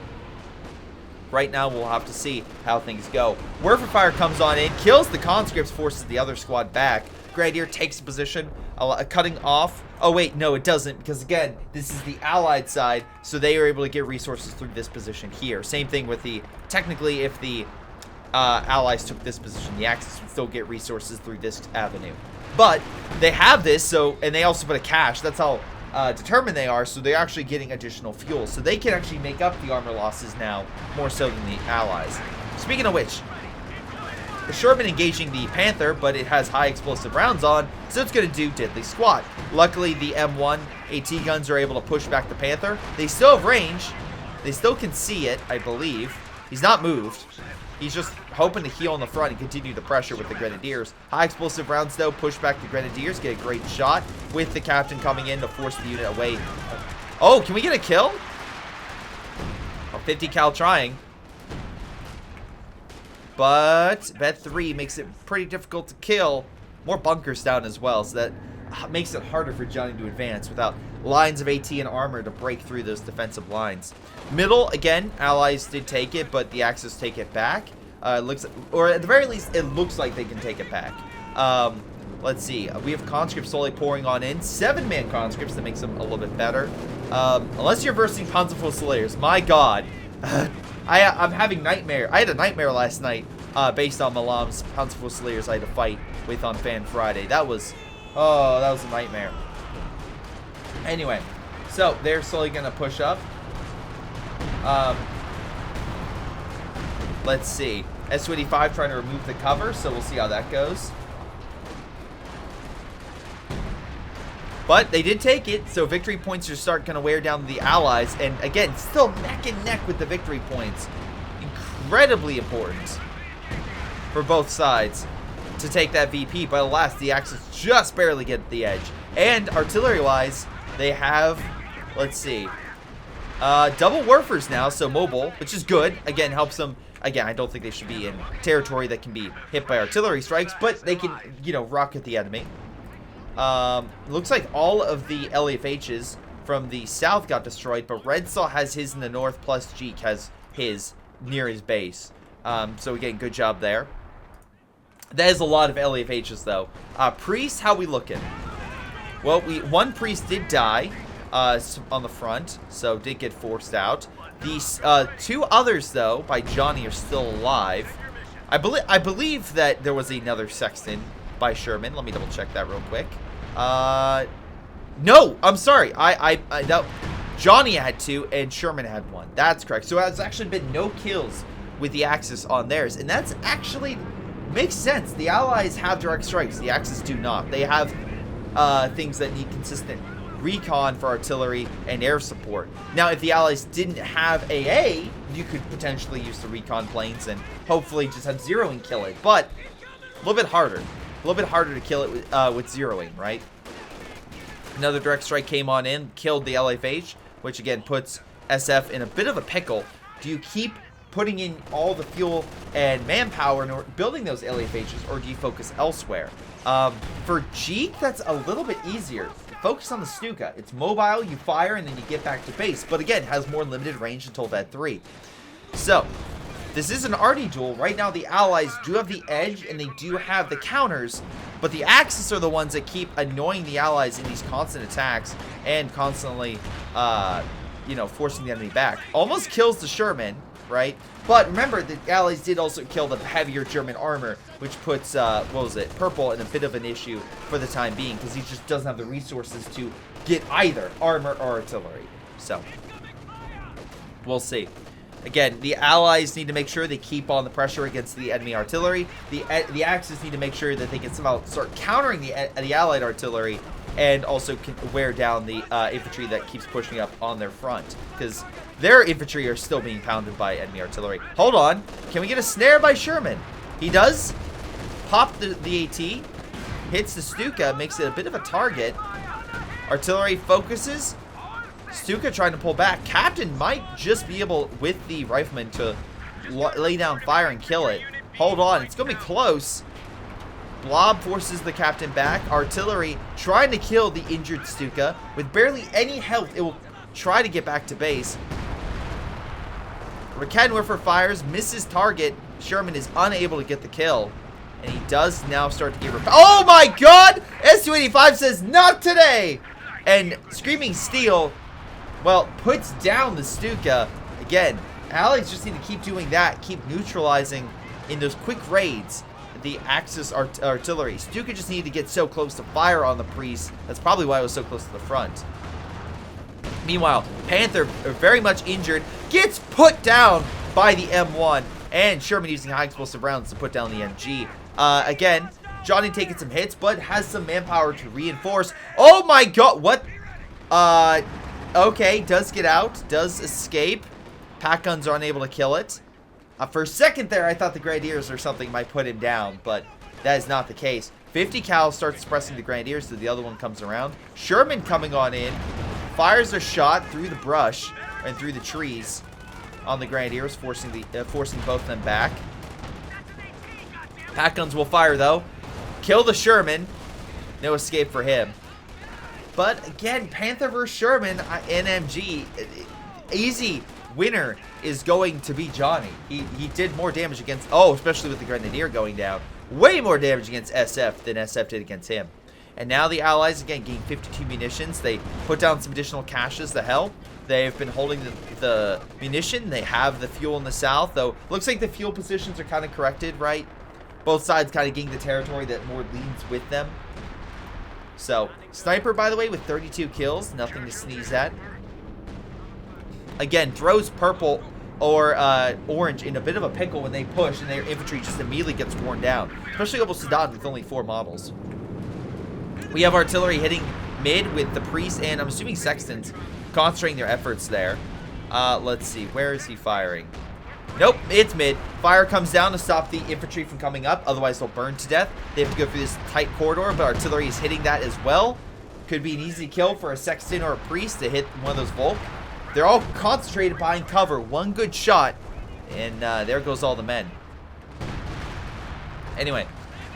right now, we'll have to see how things go. Werfer fire comes on in, kills the conscripts, forces the other squad back. Grenadier takes a position, cutting off. Oh, wait, no, it doesn't, because again, this is the Allied side, so they are able to get resources through this position here. Same thing with the, technically, if the Allies took this position, the Axis would still get resources through this avenue. But they have this, so, and they also put a cache. That's how determined they are, so they're actually getting additional fuel. So they can actually make up the armor losses now, more so than the allies. Speaking of which, the Sherman engaging the Panther, but it has high explosive rounds on, so it's going to do diddly squat. Luckily, the M1 AT guns are able to push back the Panther. They still have range. They still can see it, I believe. He's not moved. He's just hoping to heal in the front and continue the pressure with the Grenadiers. High explosive rounds, though, push back the Grenadiers. Get a great shot with the captain coming in to force the unit away. Oh, can we get a kill? Oh, 50 cal trying. But Vet 3 makes it pretty difficult to kill. More bunkers down as well, so that makes it harder for Johnny to advance without lines of AT and armor to break through those defensive lines. Middle, again, allies did take it, but the Axis take it back. Or at the very least, it looks like they can take it back. Let's see. We have conscripts slowly pouring on in. 7-man conscripts, that makes them a little bit better. Unless you're versing Panzerfußleers. My god. I'm having nightmare. I had a nightmare last night based on Milam's Panzerfußleers I had to fight with on Fan Friday. That was a nightmare. Anyway, so they're slowly going to push up. Let's see. S-25 trying to remove the cover, so we'll see how that goes. But they did take it, so victory points are start going to wear down the allies. And again, still neck and neck with the victory points. Incredibly important for both sides to take that VP. But alas, the Axis just barely get the edge. And artillery-wise, they have, let's see, double Werfers now, so mobile, which is good. Again, helps them. Again, I don't think they should be in territory that can be hit by artillery strikes, but they can, you know, rocket the enemy. Looks like all of the LFHs from the south got destroyed, but Red Saw has his in the north, plus Jeek has his near his base. So again, good job there. That is a lot of LFHs though. Priest, how we looking? Well, one priest did die on the front, so did get forced out. These two others though, by Johnny, are still alive. I believe that there was another sexton by Sherman. Let me double check that real quick. No, I'm sorry. No, Johnny had two and Sherman had one. That's correct. So there's actually been no kills with the Axis on theirs, and that's actually makes sense. The Allies have direct strikes. The Axis do not. They have things that need consistent recon for artillery and air support. Now, if the Allies didn't have AA, you could potentially use the recon planes and hopefully just have zeroing kill it, but a little bit harder. A little bit harder to kill it with zeroing, right? Another direct strike came on in, killed the LFH, which again puts SF in a bit of a pickle. Do you keep putting in all the fuel and manpower in building those LFHs, or do you focus elsewhere? For Jeek, that's a little bit easier. Focus on the Stuka. It's mobile, you fire, and then you get back to base. But again, has more limited range until Vet 3. So, this is an arty duel. Right now, the Allies do have the edge, and they do have the counters. But the Axis are the ones that keep annoying the Allies in these constant attacks and constantly, you know, forcing the enemy back. Almost kills the Sherman, right? But remember, the Allies did also kill the heavier German armor, which puts, what was it, Purple in a bit of an issue for the time being, because he just doesn't have the resources to get either armor or artillery. So, we'll see. Again, the Allies need to make sure they keep on the pressure against the enemy artillery. The Axis need to make sure that they can somehow start countering the Allied artillery, and also can wear down the infantry that keeps pushing up on their front, because their infantry are still being pounded by enemy artillery. Hold on. Can we get a snare by Sherman? He does. Pop the AT. Hits the Stuka. Makes it a bit of a target. Artillery focuses. Stuka trying to pull back. Captain might just be able, with the rifleman, to lay down fire and kill it. Hold on. It's going to be close. Blob forces the captain back. Artillery trying to kill the injured Stuka. With barely any health, it will try to get back to base. Raketenwerfer fires, misses target. Sherman is unable to get the kill. And he does now start to get oh my god! S285 says, not today! And Screaming Steel, well, puts down the Stuka. Again, Allies just need to keep doing that. Keep neutralizing in those quick raids the Axis artillery. Stuka just needed to get so close to fire on the priest. That's probably why it was so close to the front. Meanwhile, Panther, very much injured, gets put down by the M1. And Sherman using high explosive rounds to put down the MG. Again, Johnny taking some hits, but has some manpower to reinforce. Oh my god, what? Okay, does get out, does escape. Pack guns are unable to kill it. For a second there, I thought the Grenadiers or something might put him down, but that is not the case. 50 cal starts suppressing the Grenadiers, so the other one comes around. Sherman coming on in, fires a shot through the brush and through the trees on the Grenadiers, forcing both of them back. Pack guns will fire though. Kill the Sherman. No escape for him. But again, Panther versus Sherman, NMG, easy winner is going to be Johnny. He did more damage against, especially with the Grenadier going down. Way more damage against SF than SF did against him. And now the Allies, again, gain 52 munitions. They put down some additional caches to help. They've been holding the munition. They have the fuel in the south, though looks like the fuel positions are kind of corrected, right? Both sides kind of gaining the territory that more leans with them. So, Sniper, by the way, with 32 kills. Nothing to sneeze at. Again, throws purple or orange in a bit of a pickle when they push, and their infantry just immediately gets worn down. Especially Global Sadat with only 4 models. We have artillery hitting mid with the Priest and, I'm assuming, Sextons concentrating their efforts there. Let's see. Where is he firing? Nope, it's mid. Fire comes down to stop the infantry from coming up. Otherwise, they'll burn to death. They have to go through this tight corridor, but artillery is hitting that as well. Could be an easy kill for a Sexton or a Priest to hit one of those Volk. They're all concentrated behind cover. One good shot, and there goes all the men. Anyway,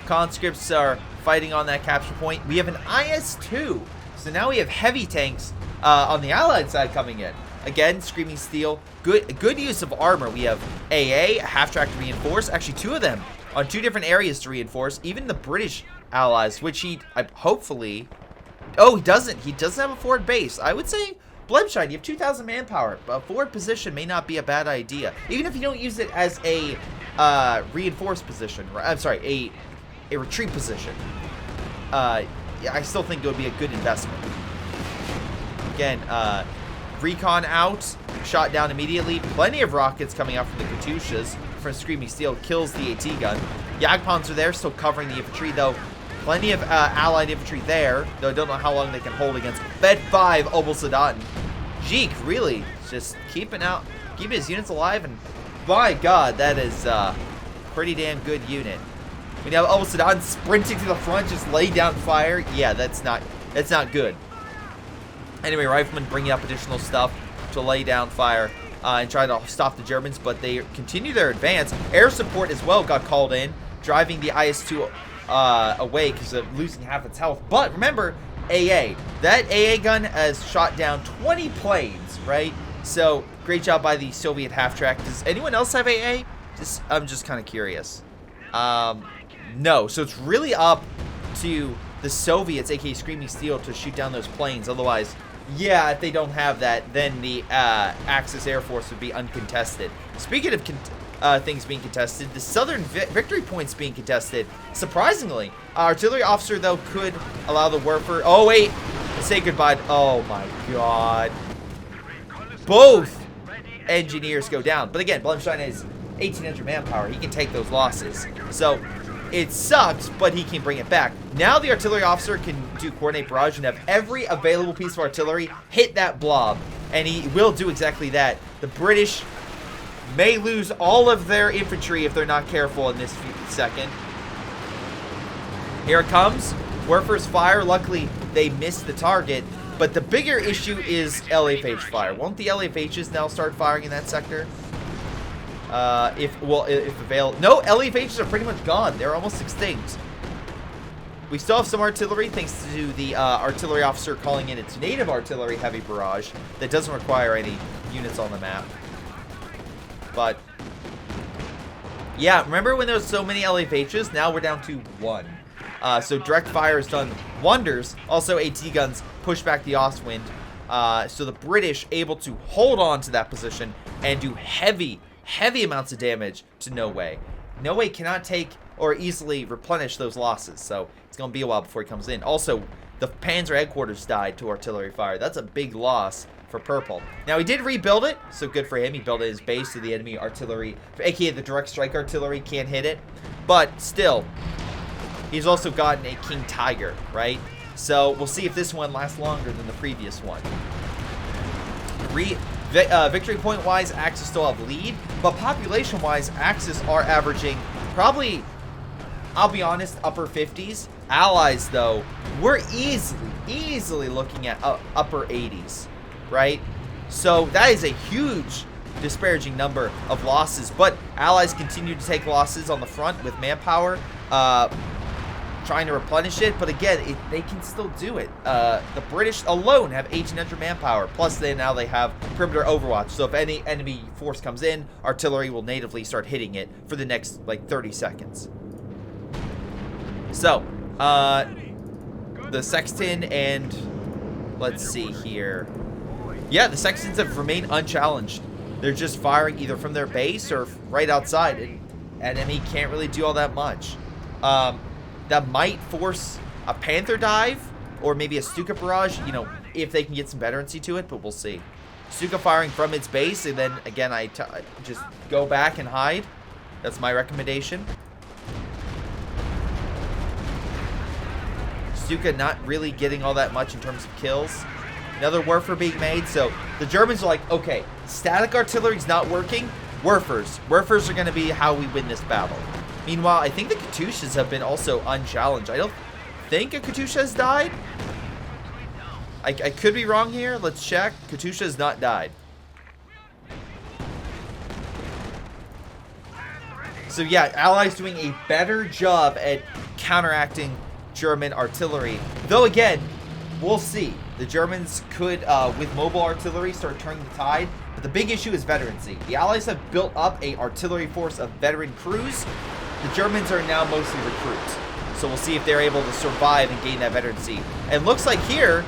conscripts are fighting on that capture point. We have an IS-2, so now we have heavy tanks on the Allied side coming in. Again, Screaming Steel, good use of armor. We have AA, half-track to reinforce. Actually, 2 of them on 2 different areas to reinforce. Even the British allies, which he hopefully... Oh, he doesn't. He doesn't have a forward base. I would say, Blemshine, you have 2,000 manpower. A forward position may not be a bad idea. Even if you don't use it as a reinforced position. I'm sorry, a retreat position. Yeah, I still think it would be a good investment. Again, recon out, shot down immediately. Plenty of rockets coming out from the Katyushas from Screaming Steel. Kills the AT gun. Jagdpanzer there, still covering the infantry, though. Plenty of allied infantry there, though I don't know how long they can hold against Fed 5 Obel Sadat. Jeek really just keeping his units alive, and my god, that is pretty damn good unit. We now have Obel Sadat sprinting to the front, just lay down fire. Yeah, that's not good. Anyway, Riflemen bringing up additional stuff to lay down fire and try to stop the Germans, but they continue their advance. Air support as well got called in, driving the IS-2 away because of losing half its health. But remember, AA. That AA gun has shot down 20 planes, right? So, great job by the Soviet half-track. Does anyone else have AA? I'm just kind of curious. No. So, it's really up to the Soviets, aka Screaming Steel, to shoot down those planes. Otherwise, yeah, if they don't have that, then the Axis Air Force would be uncontested. Speaking of things being contested, the Southern victory points being contested. Surprisingly, artillery officer, though, could allow the Werfer... Oh, wait. Say goodbye. Oh, my God. Both engineers go down. But again, Blemstein has 1,800 manpower. He can take those losses. So, it sucks, but he can bring it back. Now the artillery officer can do coordinate barrage and have every available piece of artillery hit that blob. And he will do exactly that. The British may lose all of their infantry if they're not careful in this second. Here it comes. Werfer's fire. Luckily, they missed the target. But the bigger issue is LFH fire. Won't the LFHs now start firing in that sector? If available. No, LFHs are pretty much gone. They're almost extinct. We still have some artillery thanks to the artillery officer calling in its native artillery heavy barrage that doesn't require any units on the map. But yeah, remember when there was so many LFHs? Now we're down to 1. So direct fire has done wonders. Also, AT guns push back the Ostwind. So the British able to hold on to that position and do heavy amounts of damage to No Way. No Way cannot take or easily replenish those losses. So it's going to be a while before he comes in. Also, The Panzer headquarters died to artillery fire. That's a big loss for purple. Now, he did rebuild it, so good for him. He built his base so the enemy artillery, aka the direct strike artillery, can't hit it. But still, he's also gotten a King Tiger, right? So we'll see if this one lasts longer than the previous one. Victory point-wise, Axis still have lead, but population-wise, Axis are averaging probably, I'll be honest, upper 50s. Allies, though, we're easily looking at upper 80s, right? So that is a huge disparaging number of losses, but Allies continue to take losses on the front with manpower, trying to replenish it, but again, they can still do it. The British alone have 1,800 manpower, plus now they have perimeter overwatch, so if any enemy force comes in, artillery will natively start hitting it for the next, like, 30 seconds. So, the Sexton and, let's see here. Yeah, the Sextons have remained unchallenged. They're just firing either from their base or right outside, and enemy can't really do all that much. That might force a Panther dive or maybe a Stuka barrage, you know, if they can get some veterancy to it, but we'll see. Stuka firing from its base, and then, again, I just go back and hide. That's my recommendation. Stuka not really getting all that much in terms of kills. Another Werfer being made, so the Germans are like, okay, static artillery's not working. Werfers are going to be how we win this battle. Meanwhile, I think the Katyushas have been also unchallenged. I don't think a Katyusha has died. I could be wrong here. Let's check. Katyusha has not died. So yeah, Allies doing a better job at counteracting German artillery. Though again, we'll see. The Germans could, with mobile artillery, start turning the tide. But the big issue is veterancy. The Allies have built up a artillery force of veteran crews. The Germans are now mostly recruits. So we'll see if they're able to survive and gain that veterancy. And looks like here,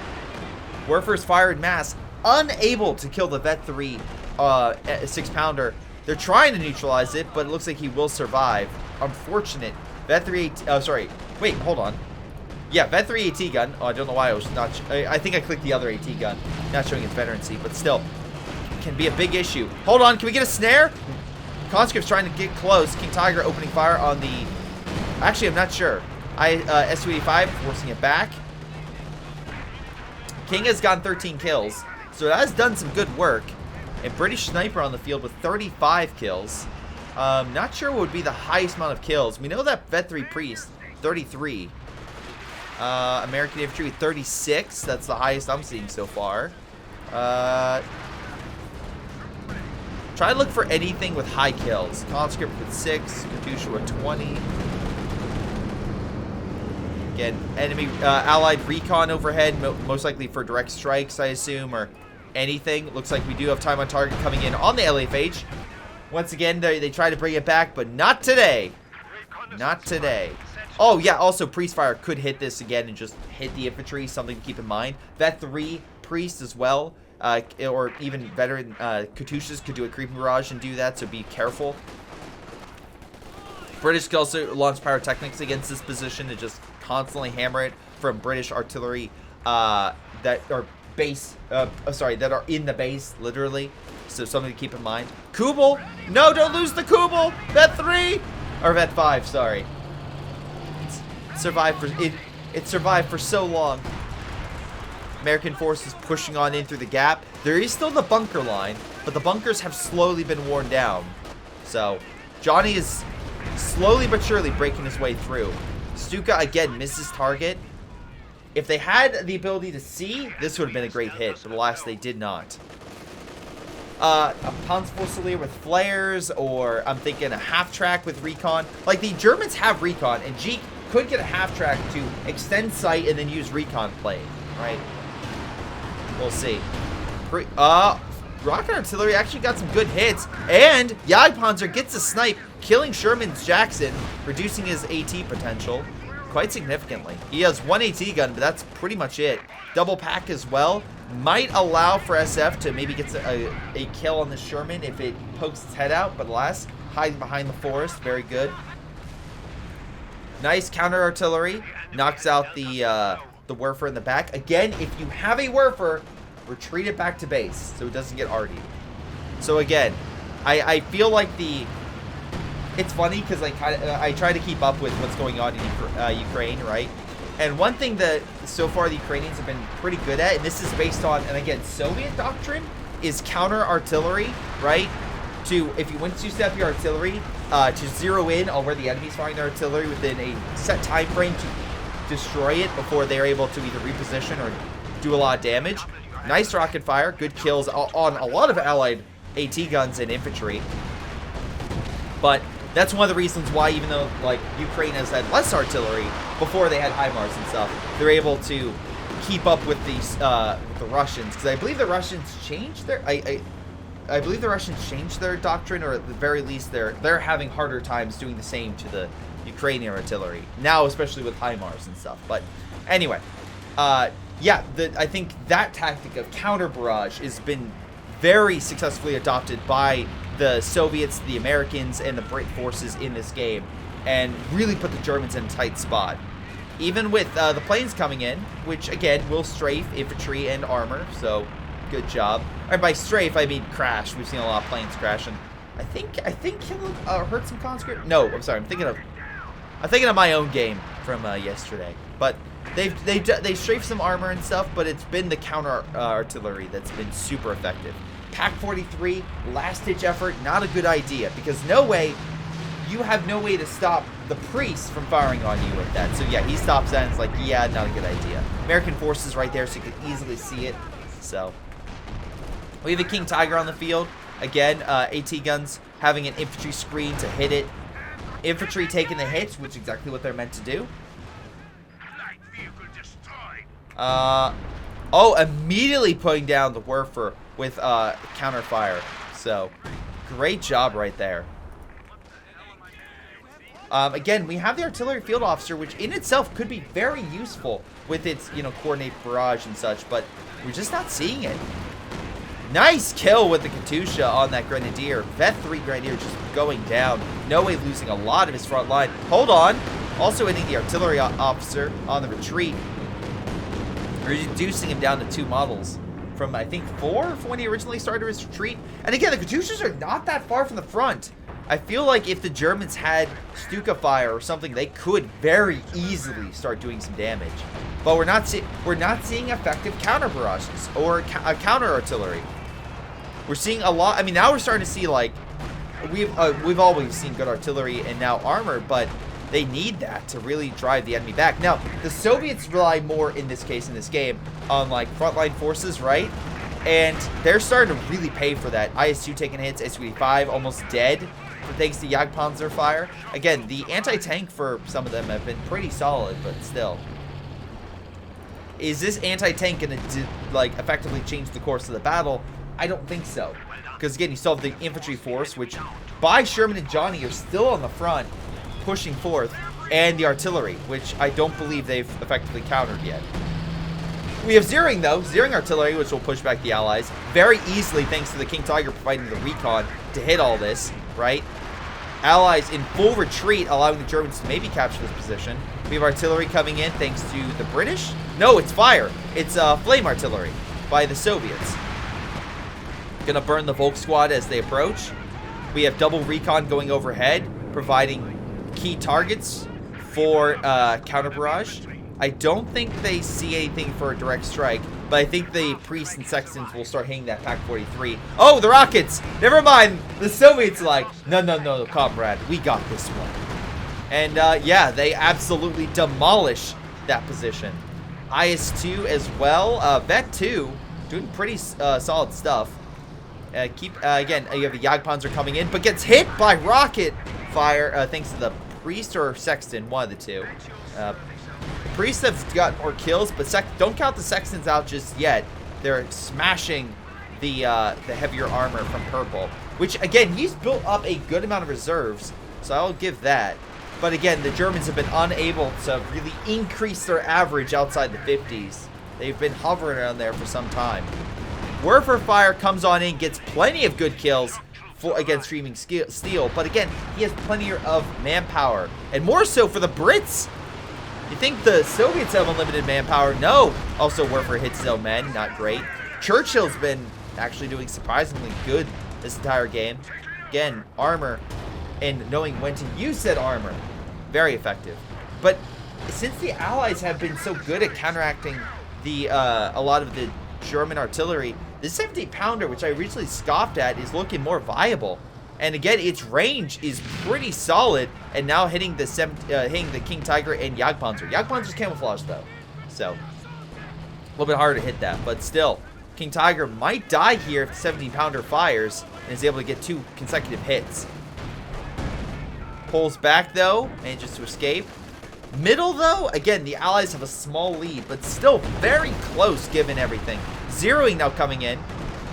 Werfer's fire in mass, unable to kill the Vet 3 6-pounder. They're trying to neutralize it, but it looks like he will survive. Unfortunate. Vet 3 sorry. Wait, hold on. Yeah, Vet 3 AT gun. Oh, I don't know why I was not... I think I clicked the other AT gun. Not showing its veterancy, but still. Can be a big issue. Hold on, can we get a snare? Conscript's trying to get close. King Tiger opening fire on the... Actually, I'm not sure. S285 forcing it back. King has gotten 13 kills, so that has done some good work. A British sniper on the field with 35 kills. Not sure what would be the highest amount of kills. We know that Vet 3 Priest, 33. American infantry with 36. That's the highest I'm seeing so far. Try to look for anything with high kills. Conscript with 6. Katyusha with 20. Again, enemy allied recon overhead, most likely for direct strikes, I assume, or anything. Looks like we do have time on target coming in on the LFH. Once again, they try to bring it back, but not today. Not today. Oh, yeah, also Priest Fire could hit this again and just hit the infantry, something to keep in mind. Vet 3 Priest as well, or even veteran Katyushas could do a creeping barrage and do that, so be careful. British could also launch pyrotechnics against this position to just constantly hammer it from British artillery that are that are in the base, literally. So something to keep in mind. Kubel! No, don't lose the Kubel! Vet 3! Or Vet 5, sorry. It survived for so long. American forces pushing on in through the gap. There is still the bunker line, but the bunkers have slowly been worn down. So, Johnny is slowly but surely breaking his way through. Stuka, again, misses target. If they had the ability to see, this would have been a great hit, but alas, they did not. A Panzerfusilier with flares, or I'm thinking a half-track with recon. Like, the Germans have recon, and Jeek could get a half-track to extend sight and then use recon play, right? We'll see. Rocket artillery actually got some good hits, and Jagdpanzer gets a snipe, killing Sherman's Jackson, reducing his AT potential quite significantly. He has one AT gun, but that's pretty much it. Double pack as well. Might allow for SF to maybe get a kill on the Sherman if it pokes its head out, but alas, hiding behind the forest, very good. Nice counter artillery, knocks out the the Werfer in the back. Again, if you have a Werfer, retreat it back to base so it doesn't get RD'd. So again, I feel like it's funny because I try to keep up with what's going on in Ukraine, right? And one thing that so far the Ukrainians have been pretty good at, and this is based on, and again, Soviet doctrine, is counter artillery, right? Once you set up your artillery, to zero in on where the enemy's firing their artillery within a set time frame to destroy it before they're able to either reposition or do a lot of damage. Nice rocket fire, good kills on a lot of allied AT guns and infantry. But that's one of the reasons why, even though like Ukraine has had less artillery before they had HIMARS and stuff, they're able to keep up with the Russians, because I believe the Russians changed their I believe the Russians changed their doctrine, or at the very least they're having harder times doing the same to the Ukrainian artillery now, especially with HIMARS and stuff. But anyway, yeah, I think that tactic of counter barrage has been very successfully adopted by the Soviets, the Americans, and the Brit forces in this game, and really put the Germans in a tight spot. Even with the planes coming in, which again will strafe infantry and armor, so good job. And by strafe, I mean crash. We've seen a lot of planes crash, and I think he'll hurt some conscript. No, I'm sorry. I'm thinking of my own game from yesterday. But they strafed some armor and stuff, but it's been the counter artillery that's been super effective. Pack 43, last ditch effort, not a good idea, because you have no way to stop the priest from firing on you with that. So yeah, he stops that and it's like, yeah, not a good idea. American forces right there, so you can easily see it. So we have a King Tiger on the field. Again, AT guns having an infantry screen to hit it. Infantry taking the hits, which is exactly what they're meant to do. Oh, immediately putting down the Werfer with counter fire. So great job right there. Again, we have the artillery field officer, which in itself could be very useful with its, coordinate barrage and such, but we're just not seeing it. Nice kill with the Katyusha on that Grenadier. Vet 3 Grenadier just going down. No way losing a lot of his front line. Hold on. Also hitting the artillery officer on the retreat. Reducing him down to 2 models from, I think, 4 from when he originally started his retreat. And again, the Katyushas are not that far from the front. I feel like if the Germans had Stuka fire or something, they could very easily start doing some damage. But we're not seeing effective counter barrages or counter artillery. We're seeing a lot. I mean, now we're starting to see, like, we've always seen good artillery and now armor, but they need that to really drive the enemy back. Now, the Soviets rely more in this case in this game on like frontline forces, right? And they're starting to really pay for that. IS-2 taking hits, SU-85 almost dead thanks to Jagdpanzer fire. Again, the anti-tank for some of them have been pretty solid, but still. Is this anti-tank going to like effectively change the course of the battle? I don't think so. Because again, you still have the infantry force, which by Sherman and Johnny are still on the front, pushing forth, and the artillery, which I don't believe they've effectively countered yet. We have zeroing, though. Zeroing artillery, which will push back the Allies very easily thanks to the King Tiger providing the recon to hit all this, right? Allies in full retreat, allowing the Germans to maybe capture this position. We have artillery coming in thanks to the British. No, it's fire. It's flame artillery by the Soviets. Gonna burn the Volk squad as they approach. We have double recon going overhead, providing key targets for counter barrage. I don't think they see anything for a direct strike, but I think the priests and sextons will start hitting that Pack 43. Oh, the rockets! Never mind. The Soviets are like, no, comrade, we got this one. And yeah, they absolutely demolish that position. IS-2 as well. Vet 2 doing pretty solid stuff. Again, you have the Jagdpanzer coming in, but gets hit by rocket fire thanks to the priest or sexton, one of the two. Priests have got more kills, but don't count the sextons out just yet. They're smashing the heavier armor from purple, which again, he's built up a good amount of reserves, so I'll give that. But again, the Germans have been unable to really increase their average outside the 50s. They've been hovering around there for some time. Werfer fire comes on in, gets plenty of good kills against Streaming Steel, but again, he has plenty of manpower, and more so for the Brits. You think the Soviets have unlimited manpower? No. Also, Warfare hits his own men. Not great. Churchill's been actually doing surprisingly good this entire game. Again, armor and knowing when to use said armor. Very effective. But since the Allies have been so good at counteracting the a lot of the German artillery, the 70-pounder, which I originally scoffed at, is looking more viable. And again, its range is pretty solid, and now hitting the King Tiger and Jagdpanzer. Jagdpanzer's camouflaged though, so a little bit harder to hit that. But still, King Tiger might die here if the 17-pounder fires and is able to get 2 consecutive hits. Pulls back though, manages to escape. Middle though, again, the Allies have a small lead, but still very close given everything. Zeroing now coming in.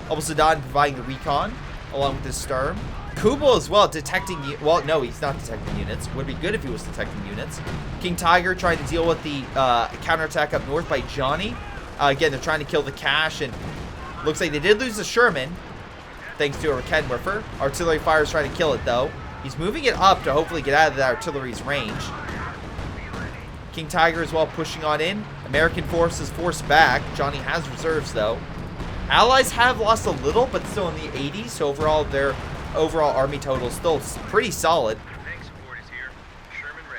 Saddam providing the recon along with his Sturm. Kubel as well, detecting, well, no, he's not detecting units. Would be good if he was detecting units. King Tiger trying to deal with the counterattack up north by Johnny. Again, they're trying to kill the cache, and looks like they did lose the Sherman, thanks to a Kenwerfer. Artillery fire is trying to kill it, though. He's moving it up to hopefully get out of the artillery's range. King Tiger as well pushing on in. American forces forced back. Johnny has reserves, though. Allies have lost a little, but still in the 80s, so overall, their overall army total is still pretty solid.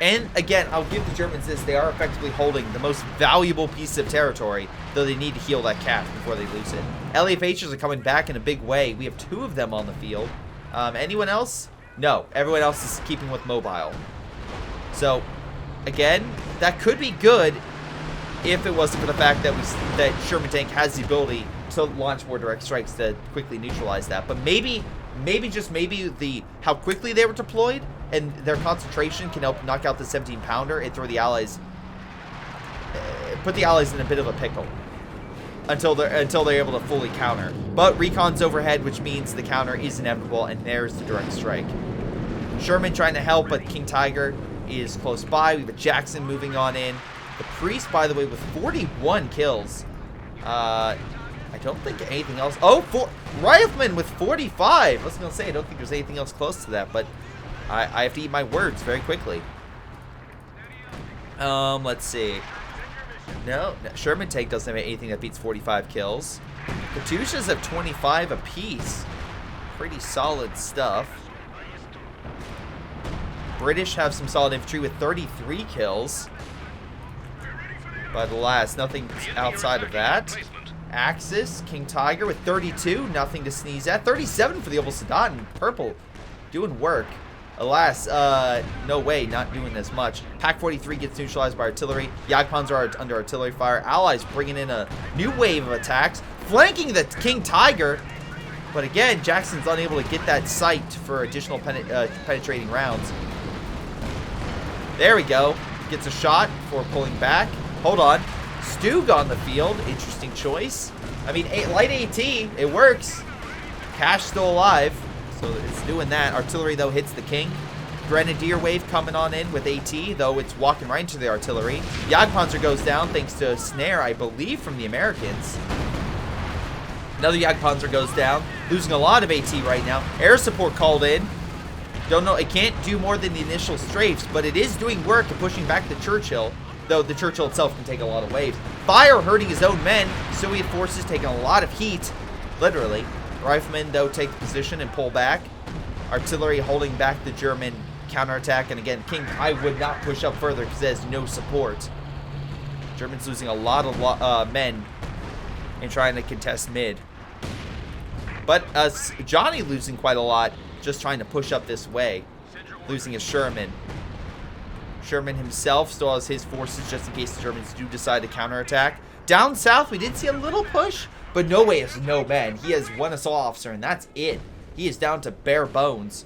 And again, I'll give the Germans this. They are effectively holding the most valuable piece of territory, though they need to heal that cache before they lose it. LAFHs are coming back in a big way. We have 2 of them on the field. Anyone else? No. Everyone else is keeping with mobile. So, again, that could be good if it wasn't for the fact that Sherman Tank has the ability to launch more direct strikes to quickly neutralize that. But maybe how quickly they were deployed and their concentration can help knock out the 17-pounder and throw the Allies, put the Allies in a bit of a pickle until they're able to fully counter. But recon's overhead, which means the counter is inevitable, and there's the direct strike. Sherman trying to help, but King Tiger is close by. We have a Jackson moving on in. The Priest, by the way, with 41 kills. I don't think anything else. Oh, Rifleman with 45. I was going to say, I don't think there's anything else close to that, but I have to eat my words very quickly. Let's see. No, Sherman Tank doesn't have anything that beats 45 kills. Katyushas have 25 apiece. Pretty solid stuff. British have some solid infantry with 33 kills. But alas, nothing outside of that. Axis, King Tiger with 32, nothing to sneeze at. 37 for the Oval Sadat in purple, doing work. Alas, no way, not doing as much. Pack 43 gets neutralized by artillery. Jagdpanzer are under artillery fire. Allies bringing in a new wave of attacks, flanking the King Tiger. But again, Jackson's unable to get that sight for additional penetrating rounds. There we go. Gets a shot before pulling back. Hold on. Stug on the field. Interesting choice. I mean, light AT, it works. Cash still alive, so it's doing that. Artillery, though, hits the King. Grenadier wave coming on in with AT, though it's walking right into the artillery. Jagdpanzer goes down thanks to a snare, I believe, from the Americans. Another Jagdpanzer goes down, losing a lot of AT right now. Air support called in. Don't know, it can't do more than the initial strafes, but it is doing work and pushing back the Churchill, though the Churchill itself can take a lot of waves. Fire hurting his own men. Soviet forces taking a lot of heat, literally. Riflemen, though, take the position and pull back. Artillery holding back the German counterattack, and again, King I would not push up further because there's no support. Germans losing a lot of men and trying to contest mid. But Johnny losing quite a lot, just trying to push up this way, losing his Sherman. Sherman himself still has his forces just in case the Germans do decide to counterattack. Down south, we did see a little push, but no way has no men. He has one assault officer, and that's it. He is down to bare bones.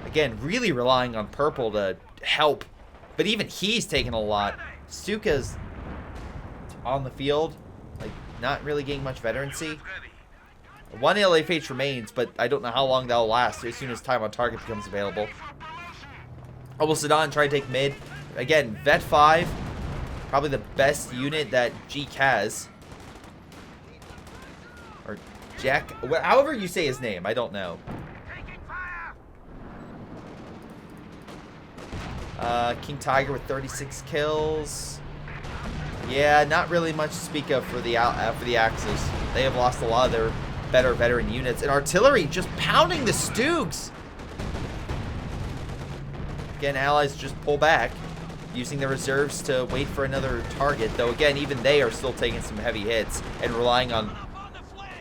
Again, really relying on purple to help, but even he's taking a lot. Stuka's on the field, like not really getting much veterancy. One LFH remains, but I don't know how long that'll last as soon as time on target becomes available. Oval Sadat trying to take mid. Again, Vet 5, probably the best unit that Jeek has. Or Jack, however you say his name, I don't know. King Tiger with 36 kills. Yeah, not really much to speak of for the Axis. They have lost a lot of their better veteran units. And artillery just pounding the Stoogs. Again, allies just pull back, using their reserves to wait for another target. Though, again, even they are still taking some heavy hits and relying on...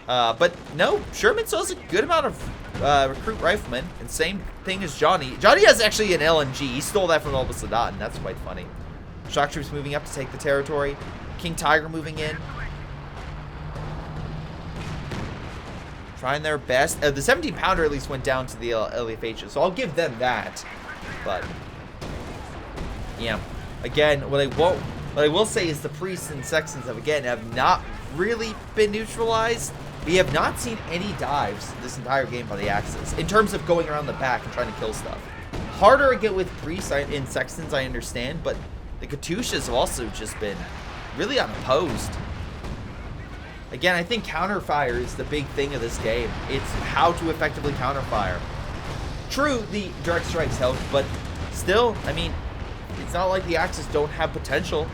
but no, Sherman still has a good amount of recruit riflemen. And same thing as Johnny. Johnny has actually an LMG. He stole that from Alba Sadat, and that's quite funny. Shock troops moving up to take the territory. King Tiger moving in. Trying their best. The 17-pounder at least went down to the LFHs, so I'll give them that. But yeah, again, what I will say is the priests and sextons have not really been neutralized. We have not seen any dives this entire game by the Axis in terms of going around the back and trying to kill stuff. Harder to get with priests and sextons, I understand, but the Katyushas have also just been really unopposed. Again, I think counterfire is the big thing of this game. It's how to effectively counterfire. True, the direct strikes help, but still, I mean, it's not like the Axis don't have potential,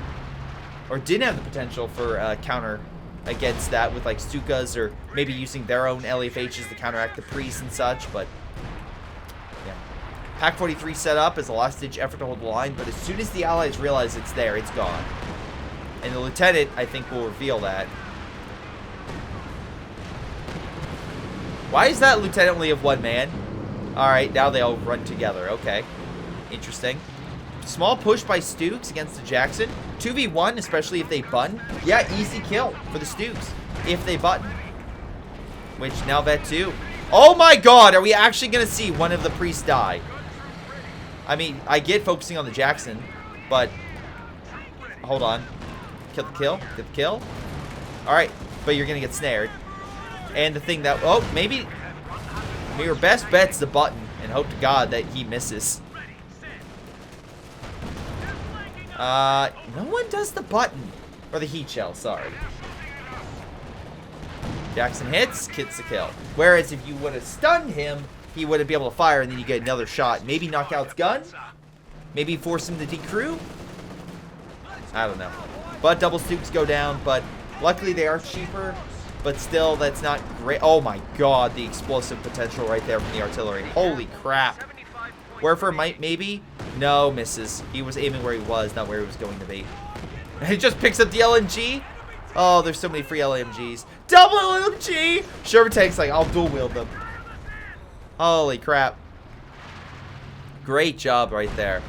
or didn't have the potential for counter against that with like Stukas, or maybe using their own LFHs to counteract the priests and such, but yeah. Pack 43 set up as a last-ditch effort to hold the line, but as soon as the Allies realize it's there, it's gone. And the Lieutenant, I think, will reveal that. Why is that Lieutenant only of one man? Alright, now they all run together. Okay. Interesting. Small push by Stooks against the Jackson. 2v1, especially if they button. Yeah, easy kill for the Stooks if they button. Which, now vet 2. Oh my god, are we actually going to see one of the priests die? I mean, I get focusing on the Jackson, but... Hold on. Kill the kill. Get the kill. Alright, but you're going to get snared. And the thing that... Oh, maybe your best bet's the button and hope to God that he misses. No one does the button. Or the heat shell, sorry. Jackson hits the kill. Whereas if you would have stunned him, he wouldn't be able to fire, and then you get another shot. Maybe knock out his gun? Maybe force him to decrew? I don't know. But double Stooks go down, but luckily they are cheaper. But still, that's not great. Oh my god, the explosive potential right there from the artillery. Holy crap. Werfer might, maybe? No, misses. He was aiming where he was, not where he was going to be. He just picks up the LMG. Oh, there's so many free LMGs. Double LMG! Sherman Tank's like, I'll dual wield them. Holy crap. Great job right there.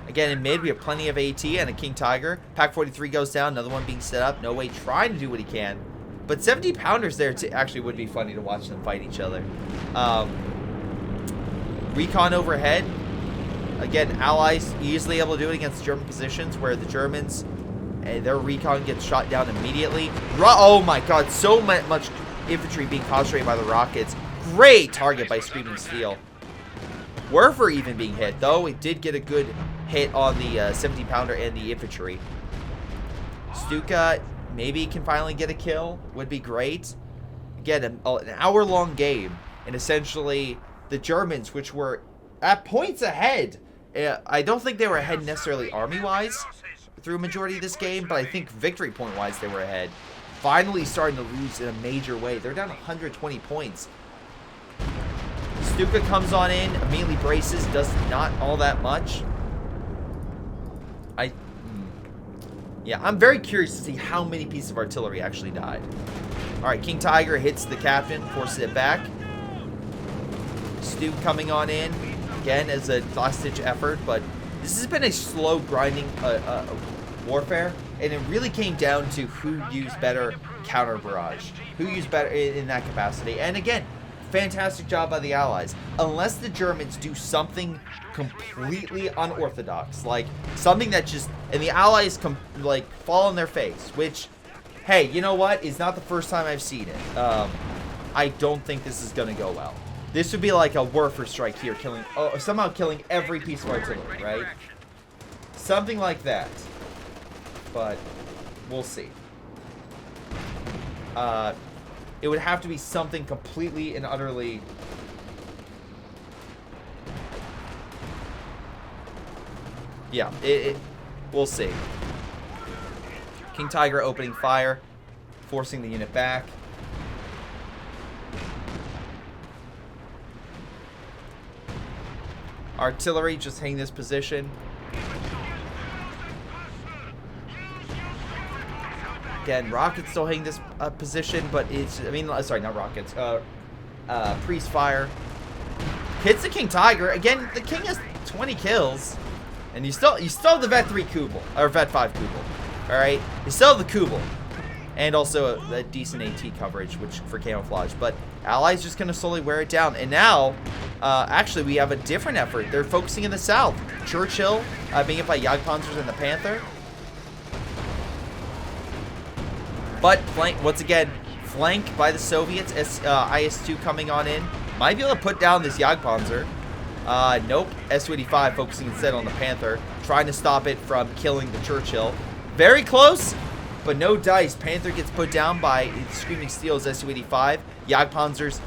Again, in mid, we have plenty of AT and a King Tiger. Pack 43 goes down, another one being set up. No way trying to do what he can. But 70-pounders there actually would be funny to watch them fight each other. Recon overhead. Again, allies easily able to do it against German positions where the Germans, their recon gets shot down immediately. Oh my god, so much infantry being concentrated by the rockets. Great target by Screaming Steel. Werfer even being hit, though. It did get a good hit on the 70-pounder and the infantry. Stuka maybe can finally get a kill. Would be great. Again, an hour-long game. And essentially, the Germans, which were at points ahead. I don't think they were ahead necessarily army-wise through a majority of this game, but I think victory point-wise they were ahead. Finally starting to lose in a major way. They're down 120 points. Stuka comes on in, immediately braces, does not all that much. Yeah, I'm very curious to see how many pieces of artillery actually died. Alright, King Tiger hits the captain, forces it back. Stu coming on in, again, as a last-ditch effort, but this has been a slow grinding warfare, and it really came down to who used better counter barrage, who used better in that capacity. And again, fantastic job by the Allies. Unless the Germans do something completely unorthodox, like something that just, and the Allies like fall on their face, which, hey, you know what? It's not the first time I've seen it. I don't think this is going to go well. This would be like a Werfer strike here, somehow killing every piece of artillery, right? Something like that. But we'll see. It would have to be something completely and utterly... Yeah, we'll see. King Tiger opening fire, forcing the unit back. Artillery just hitting this position. Again, rockets still hitting this position, but it's, I mean, sorry, not rockets. Priest fire. Hits the King Tiger. Again, the King has 20 kills. And you still have the Vet 3 Kubel, or Vet 5 Kubel. Alright? You still have the Kubel. And also a decent AT coverage, which for camouflage. But Allies just going to slowly wear it down. And now, actually, we have a different effort. They're focusing in the south. Churchill being hit by Jagdpanzers and the Panther. But once again, flanked by the Soviets. IS-2 coming on in. Might be able to put down this Jagdpanzer. Nope. Su-85 focusing instead on the Panther. Trying to stop it from killing the Churchill. Very close, but no dice. Panther gets put down by Screaming Steel's Su-85. Jagdpanzers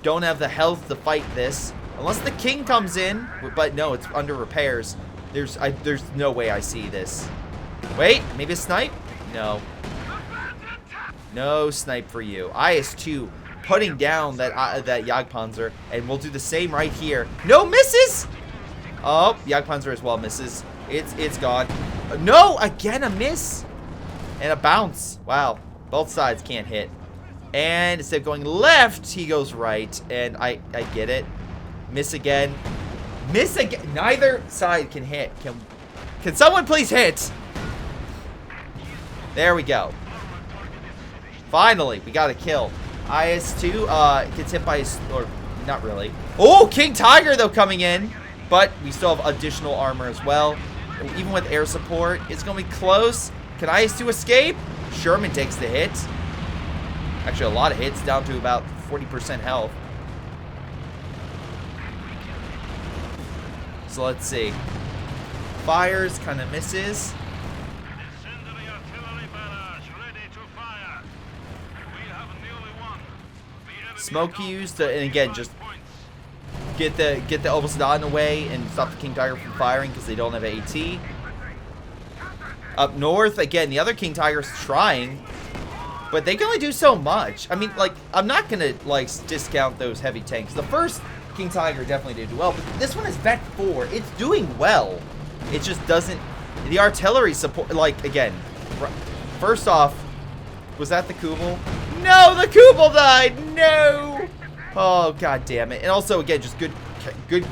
don't have the health to fight this. Unless the King comes in. But no, it's under repairs. There's no way I see this. Wait, maybe a snipe? No. No snipe for you. IS-2 putting down that Jagdpanzer, and we'll do the same right here. No misses! Oh, Jagdpanzer as well misses. It's gone. No, again a miss. And a bounce. Wow. Both sides can't hit. And instead of going left, he goes right. And I get it. Miss again. Miss again. Neither side can hit. Can someone please hit? There we go. Finally, we got a kill. IS-2 gets hit by his, or not really. Oh, King Tiger though coming in, but we still have additional armor as well. Even with air support, it's gonna be close. Can IS-2 escape? Sherman takes the hit. Actually, a lot of hits, down to about 40% health. So let's see. Fires, kind of misses. Smoke used, and again, just get the Obosdan away and stop the King Tiger from firing because they don't have AT. Up north, again, the other King Tiger's trying, but they can only do so much. I mean, like, I'm not gonna like discount those heavy tanks. The first King Tiger definitely did well, but this one is Vet 4. It's doing well. It just doesn't. The artillery support, like, again, first off, was that the Kubel? No, the Kubel died. No. Oh, god damn it. And also, again, just good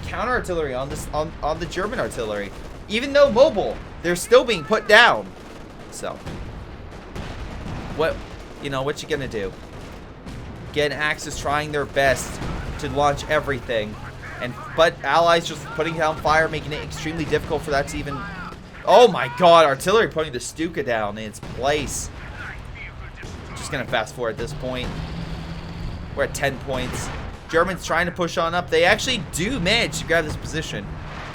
counter artillery on this on the German artillery. Even though mobile, they're still being put down. So, what you gonna do? Again, Axis trying their best to launch everything, but Allies just putting down fire, making it extremely difficult for that to even. Oh my god, artillery putting the Stuka down in its place. Just gonna fast forward at this point. We're at 10 points. Germans trying to push on up. They actually do manage to grab this position,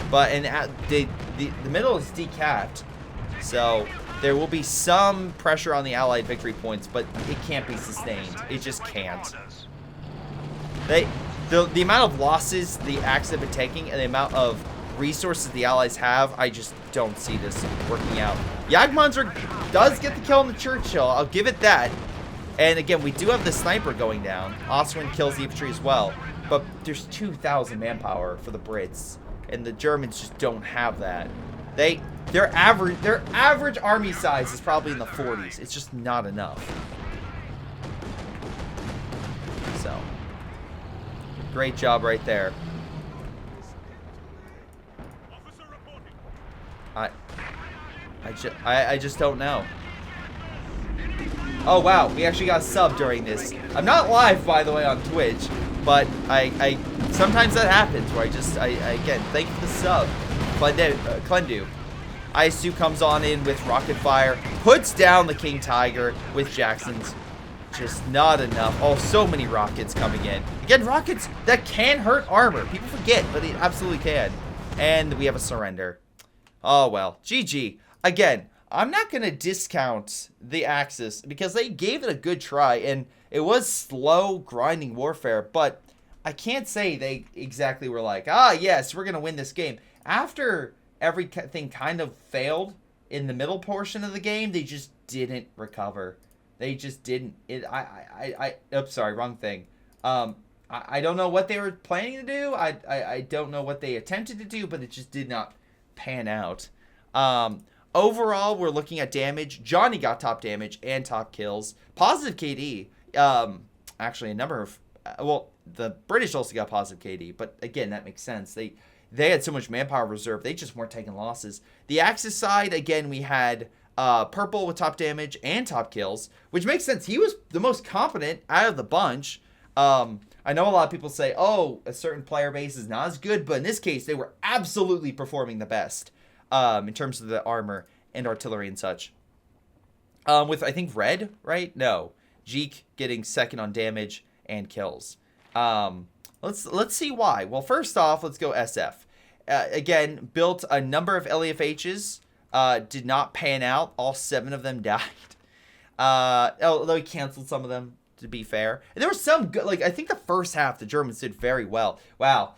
but the middle is decapped, so there will be some pressure on the Allied victory points, but it can't be sustained. It just can't. The amount of losses the Axis have been taking and the amount of resources the Allies have, I just don't see this working out. Jagdpanzer does get the kill on the Churchill. I'll give it that. And again, we do have the sniper going down. Oswin kills the infantry as well. But there's 2,000 manpower for the Brits. And the Germans just don't have that. Their average army size is probably in the 40s. It's just not enough. So, great job right there. I just don't know. Oh wow, we actually got a sub during this. I'm not live, by the way, on Twitch, but I sometimes that happens where I again, thank you for the sub, Klendu. IS-2 comes on in with rocket fire, puts down the King Tiger with Jackson's. Just not enough. Oh, so many rockets coming in. Again, rockets that can hurt armor. People forget, but they absolutely can. And we have a surrender. Oh well, GG. Again, I'm not going to discount the Axis because they gave it a good try, and it was slow, grinding warfare, but I can't say they exactly were like, ah, yes, we're going to win this game. After everything kind of failed, in the middle portion of the game, they just didn't recover. They just didn't. Oops, sorry, wrong thing. I don't know what they were planning to do. I don't know what they attempted to do, but it just did not pan out. Overall, we're looking at damage. Johnny got top damage and top kills. Positive KD. Actually, a number of... well, the British also got positive KD, but again, that makes sense. They had so much manpower reserve. They just weren't taking losses. The Axis side, again, we had Purple with top damage and top kills, which makes sense. He was the most competent out of the bunch. I know a lot of people say, oh, a certain player base is not as good, but in this case, they were absolutely performing the best in terms of the armor and artillery and such. With, I think, Red, right? No. Jeek getting second on damage and kills. Let's see why. Well, first off, let's go SF. Again, built a number of LEFHs. Did not pan out. All 7 of them died. Although he canceled some of them, to be fair. And there were some good, like, I think the first half, the Germans did very well. Wow.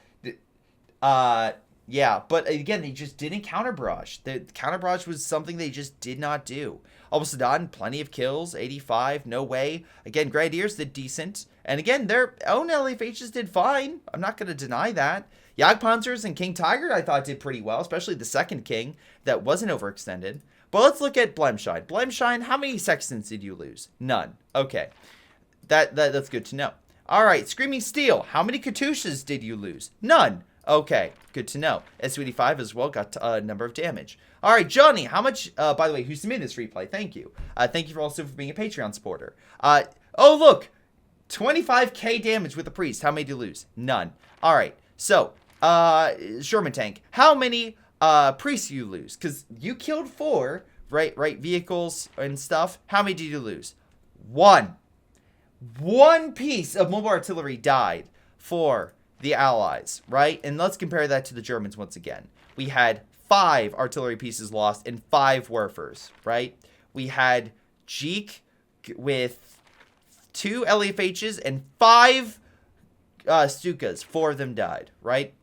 Yeah, but again, they just didn't counter barrage. The counter barrage was something they just did not do. Al-Sadan, plenty of kills, 85, no way. Again, Grenadiers did decent. And again, their own LFHs did fine. I'm not going to deny that. Jagdpanzers and King Tiger, I thought, did pretty well, especially the second King that wasn't overextended. But let's look at Blemshine. Blemshine, how many sextants did you lose? None. Okay. That's good to know. All right, Screaming Steel, how many Katyushas did you lose? None. Okay, good to know. Su-85 as well got a number of damage. All right, Johnny, how much... by the way, who submitted this replay? Thank you. Thank you for also for being a Patreon supporter. Oh, look. 25k damage with the Priest. How many did you lose? None. All right, so, Sherman Tank. How many Priests you lose? Because you killed 4, right? Vehicles and stuff. How many did you lose? 1. 1 piece of mobile artillery died for the Allies, right? And let's compare that to the Germans once again. We had 5 artillery pieces lost and 5 Werfers, right? We had Jeek with 2 LEFHs and 5 Stukas. 4 of them died, right?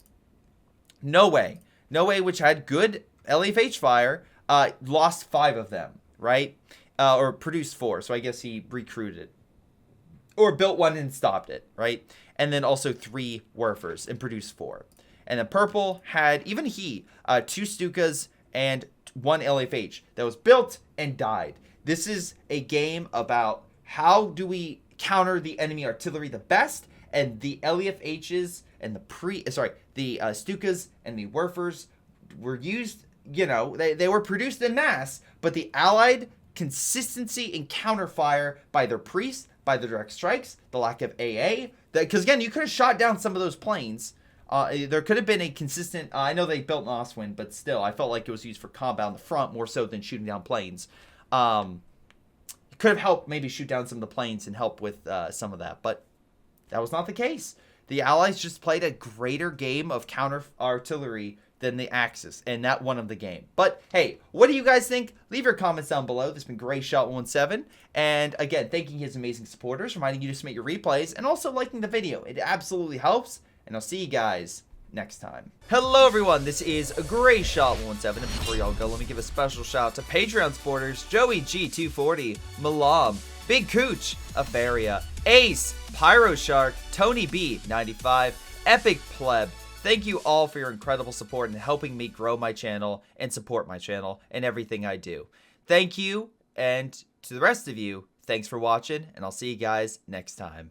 No Way, which had good LEFH fire, lost 5 of them, right? Or produced 4, so I guess he recruited. Or built 1 and stopped it, right? And then also 3 Werfers and produced 4. And then Purple had, even he, 2 Stukas and 1 LFH that was built and died. This is a game about how do we counter the enemy artillery the best, and the LFHs and the Stukas and the Werfers were used, you know, they were produced en masse, but the Allied consistency in counterfire by their priests, by the direct strikes, the lack of AA, because again, you could have shot down some of those planes. There could have been a consistent, I know they built an Oswin, but still, I felt like it was used for combat on the front more so than shooting down planes. It could have helped maybe shoot down some of the planes and help with some of that, but that was not the case. The Allies just played a greater game of counter artillery than the Axis, and that won them the game. But hey, what do you guys think? Leave your comments down below. This has been Greyshot17, and again, thanking his amazing supporters, reminding you to submit your replays, and also liking the video. It absolutely helps, and I'll see you guys next time. Hello everyone, this is Greyshot17, and before y'all go, let me give a special shout out to Patreon supporters, Joey G240, Milam, Big Cooch, Aphyria, Ace, Pyro Shark, Tony B95, Epic Pleb. Thank you all for your incredible support and helping me grow my channel and support my channel and everything I do. Thank you, and to the rest of you, thanks for watching, and I'll see you guys next time.